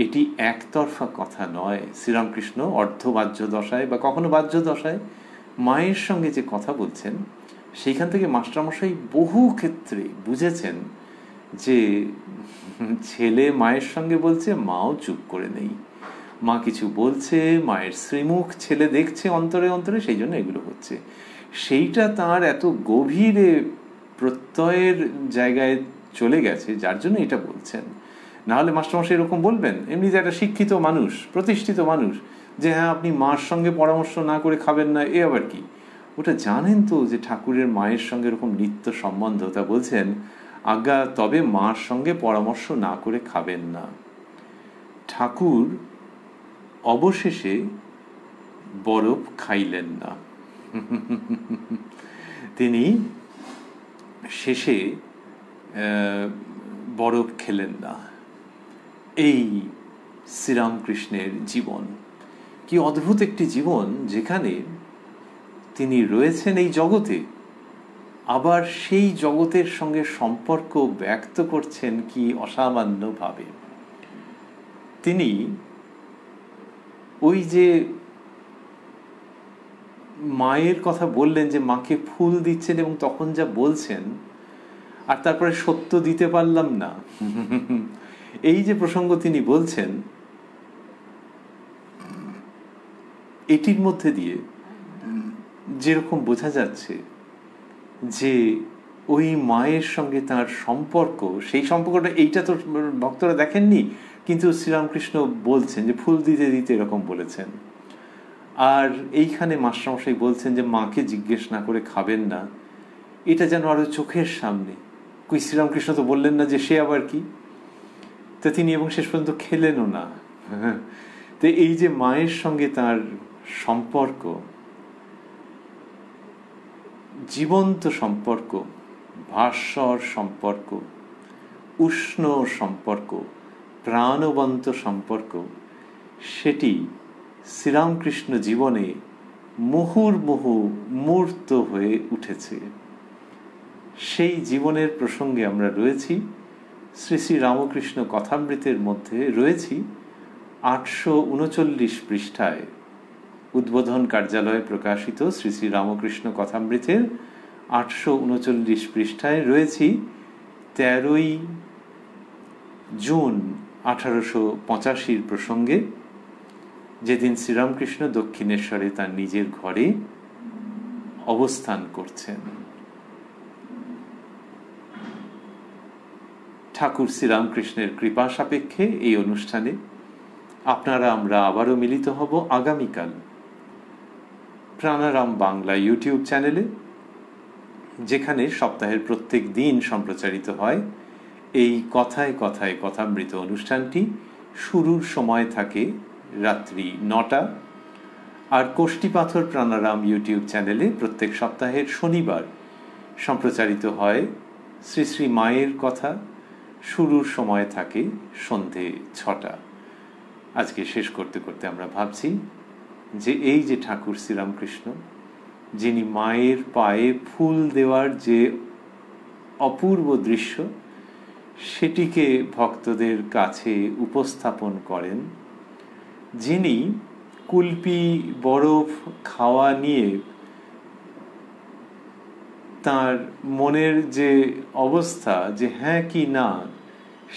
এটি একতরফা কথা নয়। শ্রীরামকৃষ্ণ অর্ধবাহ্য দশায় বা কখনো বাহ্য দশায় মায়ের সঙ্গে যে কথা বলছেন, সেইখান থেকে মাস্টারমশাই বহু ক্ষেত্রে বুঝেছেন যে ছেলে মায়ের সঙ্গে বলছে, মাও চুপ করে নেই, মা কিছু বলছে, মায়ের শ্রীমুখ ছেলে দেখছে অন্তরে অন্তরে, সেই জন্য এগুলো হচ্ছে। সেইটা তার এত গভীরে প্রত্যয়ের জায়গায় চলে গেছে, যার জন্য এটা বলছেন। নাহলে মাস্টারমশাই এরকম বলবেন? এমনিতে একটা শিক্ষিত মানুষ, প্রতিষ্ঠিত মানুষ, যে হ্যাঁ আপনি মার সঙ্গে পরামর্শ না করে খাবেন না, এ আবার কি? ওটা জানেন তো যে ঠাকুরের মায়ের সঙ্গে এরকম নিত্য সম্বন্ধ। তা বলছেন, আজ্ঞা, তবে মার সঙ্গে পরামর্শ না করে খাবেন না। ঠাকুর অবশেষে বরফ খাইলেন না। তিনি শেষে বরফ খেলেন না। এই শ্রীরামকৃষ্ণের জীবন কি অদ্ভুত একটি জীবন, যেখানে তিনি রয়েছেন এই জগতে, আবার সেই জগতের সঙ্গে সম্পর্ক ব্যক্ত করছেন কি অসামান্যভাবে। তিনি ওই যে মায়ের কথা বললেন, যে মাকে ফুল দিচ্ছেন এবং তখন যা বলছেন, আর তারপরে সত্য দিতে পারলাম না, এই যে প্রসঙ্গ তিনি বলছেন, এটির মধ্যে দিয়ে যেরকম বোঝা যাচ্ছে যে ওই মায়ের সঙ্গে তার সম্পর্ক, সেই সম্পর্কটা, এইটা তো ভক্তরা দেখেননি, কিন্তু শ্রীরামকৃষ্ণ বলছেন যে ফুল দিতে দিতে এরকম বলেছেন। আর এইখানে মাস্টারমশাই বলছেন যে মাকে জিজ্ঞেস না করে খাবেন না, এটা যেন আরো চোখের সামনে। কই শ্রীরামকৃষ্ণ তো বললেন না যে সে আবার কি, তা তিনি এবং শেষ পর্যন্ত খেলেনও না। তো এই যে মায়ের সঙ্গে তার সম্পর্ক, জীবন্ত সম্পর্ক, ভাস্বর সম্পর্ক, উষ্ণ সম্পর্ক, প্রাণবন্ত সম্পর্ক, সেটি শ্রীরামকৃষ্ণ জীবনে মুহুর্মুহু মূর্ত হয়ে উঠেছে। সেই জীবনের প্রসঙ্গে আমরা রয়েছি শ্রী শ্রী রামকৃষ্ণ কথামৃতের মধ্যে, রয়েছি 839 পৃষ্ঠায়, উদ্বোধন কার্যালয়ে প্রকাশিত শ্রী শ্রী রামকৃষ্ণ কথামৃতের 839 পৃষ্ঠায় রয়েছি 13ই জুন 1885 প্রসঙ্গে, যেদিন শ্রীরামকৃষ্ণ দক্ষিণেশ্বরে তার নিজের ঘরে অবস্থান করছেন। ঠাকুর শ্রীরামকৃষ্ণের কৃপা সাপেক্ষে এই অনুষ্ঠানে আপনারা আমরা আবারও মিলিত হব আগামীকাল প্রাণারাম বাংলা ইউটিউব চ্যানেলে, যেখানে সপ্তাহের প্রত্যেক দিন সম্প্রচারিত হয় এই কথায় কথায় কথামৃত অনুষ্ঠানটি। শুরুর সময় থাকে রাত্রি 9টা, আর কোষ্ঠীপাথর প্রাণারাম ইউটিউব চ্যানেলে প্রত্যেক সপ্তাহের শনিবার সম্প্রচারিত হয় শ্রী শ্রী মায়ের কথা। শুরুর সময় থাকে সন্ধে 6টা। আজকে শেষ করতে করতে আমরা ভাবছি যে এই যে ঠাকুর শ্রীরামকৃষ্ণ, যিনি মায়ের পায়ে ফুল দেওয়ার যে অপূর্ব দৃশ্য, সেটিকে ভক্তদের কাছে উপস্থাপন করেন, যিনি কুলপি বরফ খাওয়া নিয়ে তার মনের যে অবস্থা, যে হ্যাঁ কি না,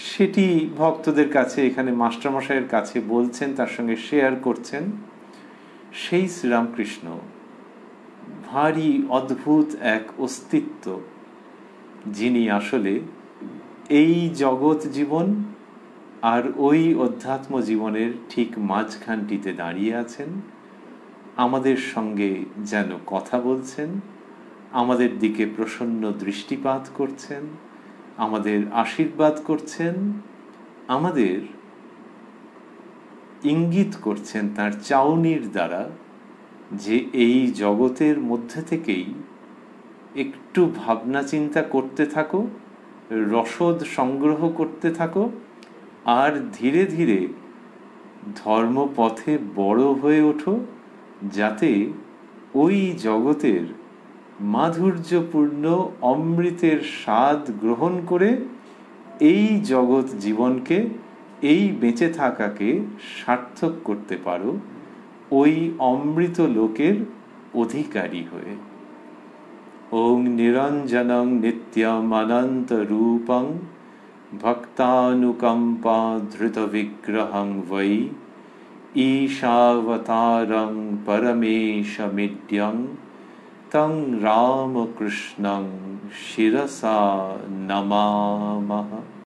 সেটি ভক্তদের কাছে, এখানে মাস্টারমশাইয়ের কাছে বলছেন, তার সঙ্গে শেয়ার করছেন। সেই শ্রীরামকৃষ্ণ ভারী অদ্ভুত এক অস্তিত্ব, যিনি আসলে এই জগৎ জীবন আর ওই অধ্যাত্ম জীবনের ঠিক মাঝখানটিতে দাঁড়িয়ে আছেন, আমাদের সঙ্গে যেন কথা বলছেন, আমাদের দিকে প্রসন্ন দৃষ্টিপাত করছেন, আমাদের আশীর্বাদ করছেন, আমাদের ইঙ্গিত করছেন তার চাউনির দ্বারা যে এই জগতের মধ্যে থেকেই একটু ভাবনা চিন্তা করতে থাকো, রসদ সংগ্রহ করতে থাকো, আর ধীরে ধীরে ধর্মপথে বড় হয়ে ওঠো, যাতে ওই জগতের মাধুর্যপূর্ণ অমৃতের স্বাদ গ্রহণ করে এই জগৎ জীবনকে, এই বেঁচে থাকাকে সার্থক করতে পারো, ওই অমৃত লোকের অধিকারী হয়ে। ওং নিরঞ্জনং নিত্যমনন্ত রূপং ভক্তানুকম্পা ধৃত বিগ্রহং বৈ ঈশাবতারং পরমেশমিড্যং তং রামকৃষ্ণং শিরসা নমামঃ।